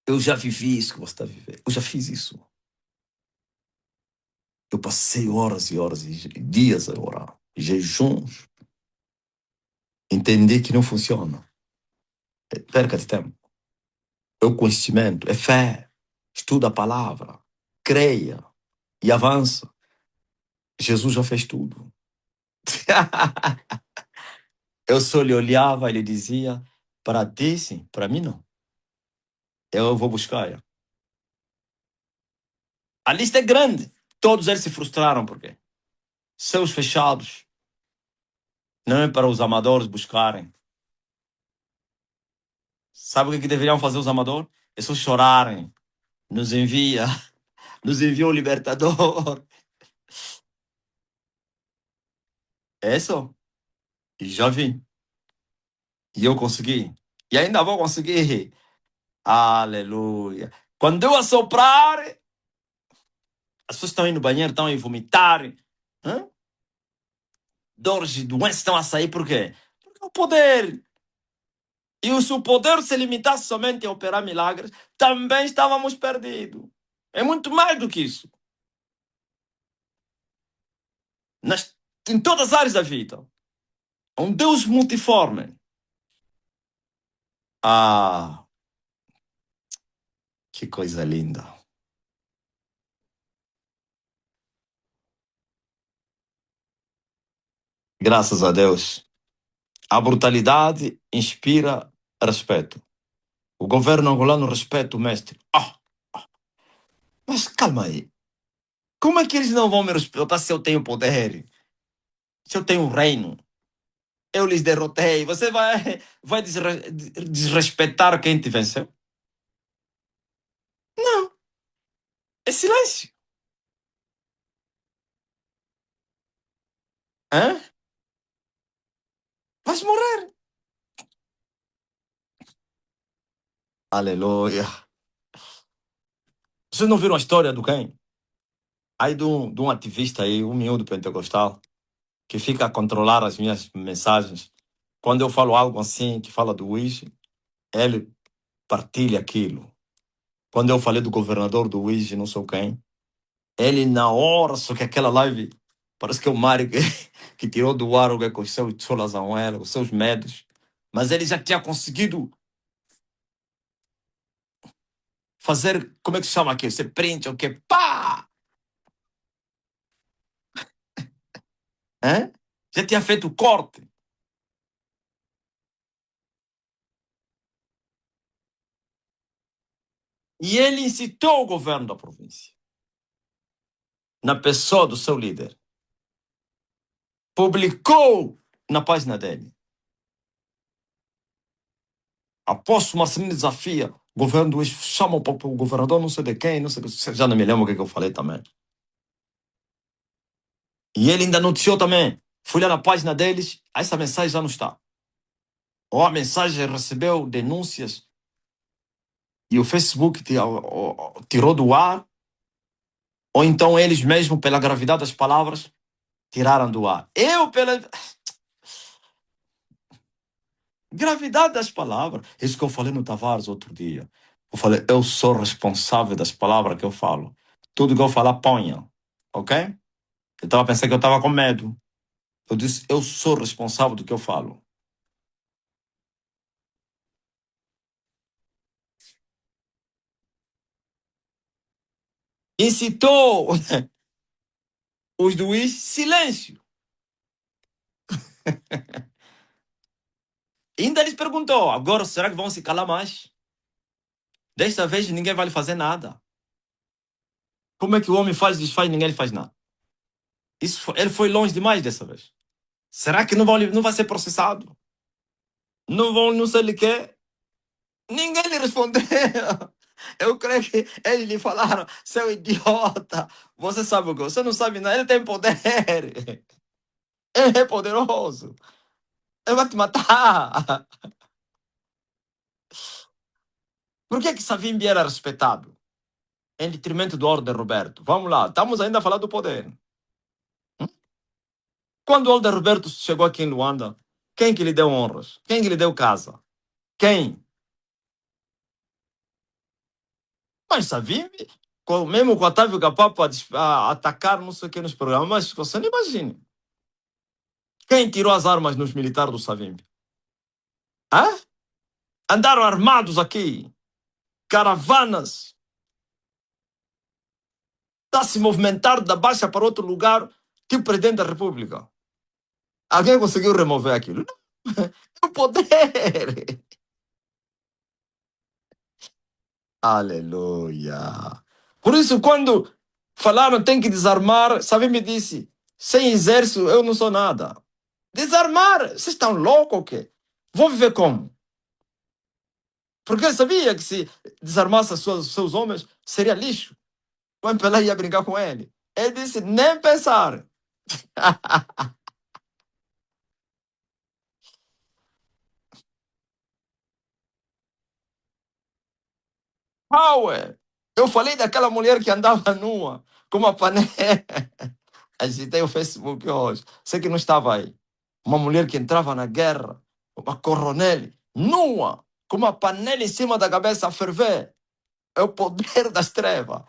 Eu já vivi isso que você está vivendo. Eu já fiz isso. Eu passei horas e horas e dias a orar, jejuns. Entendi que não funciona. É perca de tempo. É o conhecimento, é fé. Estuda a palavra, creia e avança. Jesus já fez tudo. Eu só lhe olhava e lhe dizia, para ti sim, para mim não. Eu vou buscar. A lista é grande. Todos eles se frustraram, por quê? Céus fechados. Não é para os amadores buscarem. Sabe o que deveriam fazer os amadores? É só chorarem. Nos envia. Nos envia o libertador. É isso. E já vi. E eu consegui. E ainda vou conseguir. Aleluia. Quando eu assoprar, as pessoas estão indo no banheiro, estão a ir vomitar. Hã? Dores e doenças estão a sair. Por quê? Porque é o poder. E se o poder se limitasse somente a operar milagres, também estávamos perdidos. É muito mais do que isso. Nas, em todas as áreas da vida. Um Deus multiforme. Ah, que coisa linda. Graças a Deus. A brutalidade inspira respeito. O governo angolano respeita o mestre. Mas calma aí. Como é que eles não vão me respeitar se eu tenho poder? Se eu tenho reino? Eu lhes derrotei. Você vai desrespeitar quem te venceu? Não, é silêncio. Hã? Vais morrer. Aleluia. Vocês não viram a história do quem? Aí de um ativista aí, um miúdo pentecostal, que fica a controlar as minhas mensagens. Quando eu falo algo assim, que fala do Wish, ele partilha aquilo. Quando eu falei do governador do Wish, não sei quem, ele na hora, só que aquela live, parece que é o Mário que tirou do ar com os seus solas a ela, os seus medos. Mas ele já tinha conseguido fazer, como é que se chama aqui? Você prende o quê? Pá! Hã? Já tinha feito o corte. E ele incitou o governo da província, na pessoa do seu líder. Publicou na página dele. Após o Marcelino desafia, o governo do eixo chama o governador não sei de quem, não sei, já não me lembro o que eu falei também. E ele ainda noticiou também. Fui lá na página deles, essa mensagem já não está. Ou a mensagem recebeu denúncias e o Facebook tirou do ar, ou então eles mesmo, pela gravidade das palavras, tiraram do ar. Eu, pela gravidade das palavras, isso que eu falei no Tavares outro dia. Eu falei, eu sou responsável das palavras que eu falo. Tudo que eu falar, ponha. Ok? Eu estava pensando que eu estava com medo. Eu disse, eu sou responsável do que eu falo. Incitou os do IS, silêncio. Ainda lhes perguntou, agora será que vão se calar mais? Desta vez ninguém vai lhe fazer nada. Como é que o homem faz, desfaz, ninguém lhe faz nada? Ele foi longe demais dessa vez. Será que não vai ser processado? Não vão, não sei o quê? Ninguém lhe respondeu. Eu creio que eles lhe falaram, seu idiota, você sabe o que? Você não sabe nada, ele tem poder. Ele é poderoso. Ele vai te matar. Por que Savimbi era respeitado? Em detrimento do Order Roberto. Vamos lá, estamos ainda a falar do poder. Quando o Order Roberto chegou aqui em Luanda, quem que lhe deu honras? Quem que lhe deu casa? Quem? Mas Savimbi, mesmo com o Otávio Capapa a atacar não sei o que nos programas, mas você não imagina. Quem tirou as armas nos militares do Savimbi? Hã? Andaram armados aqui. Caravanas. Está a se movimentar da Baixa para outro lugar, tipo presidente da República. Alguém conseguiu remover aquilo? O poder. Aleluia. Por isso, quando falaram tem que desarmar, sabe, me disse, sem exército eu não sou nada. Desarmar? Vocês estão loucos ou quê? Vou viver como? Porque eu sabia que se desarmasse os seus homens, seria lixo. O MPLA ia brincar com ele. Ele disse, nem pensar. Power! Eu falei daquela mulher que andava nua, com uma panela. Agitei o Facebook hoje. Sei que não estava aí. Uma mulher que entrava na guerra, uma coronel, nua, com uma panela em cima da cabeça a ferver. É o poder das trevas.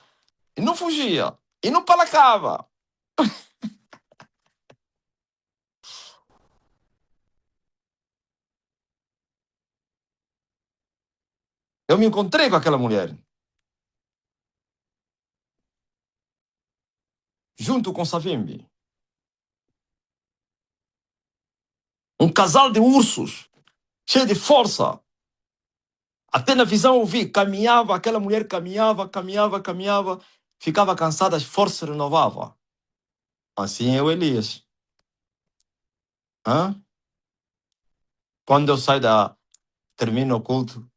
E não fugia. E não palacava. Eu me encontrei com aquela mulher. Junto com Savimbi. Um casal de ursos, cheio de força. Até na visão eu vi, caminhava, aquela mulher caminhava, caminhava, caminhava, ficava cansada, as forças renovava. Assim é o Elias. Hã? Quando eu saio termino o culto,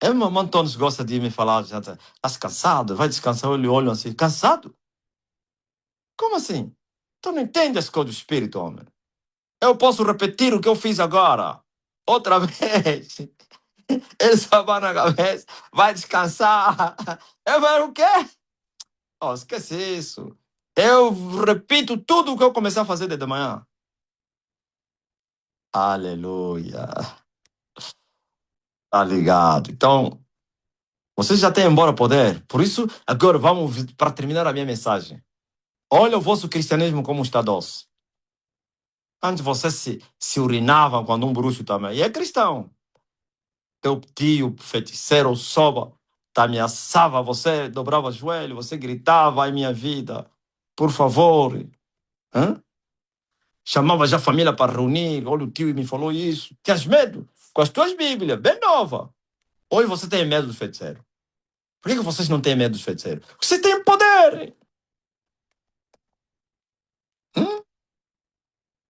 meu irmão Antônio gosta de me falar, estás cansado? Vai descansar. Eu olho assim, cansado? Como assim? Tu não entende as coisas do Espírito, homem. Eu posso repetir o que eu fiz agora. Outra vez. Ele só vai na cabeça, vai descansar. Eu falei, o quê? Oh, esquece isso. Eu repito tudo o que eu comecei a fazer desde manhã. Aleluia. Tá ligado? Então, vocês já têm embora poder. Por isso, agora vamos para terminar a minha mensagem. Olha o vosso cristianismo como está doce. Antes vocês se urinavam quando um bruxo também. E é cristão. Teu tio, feiticeiro, soba, te ameaçava, você dobrava o joelho, você gritava, ai minha vida, por favor. Hã? Chamava já a família para reunir, olha o tio me falou isso. Tinhas medo? Com as tuas bíblias, bem nova. Hoje você tem medo do feiticeiro. Por que vocês não têm medo dos feiticeiros? Você tem poder.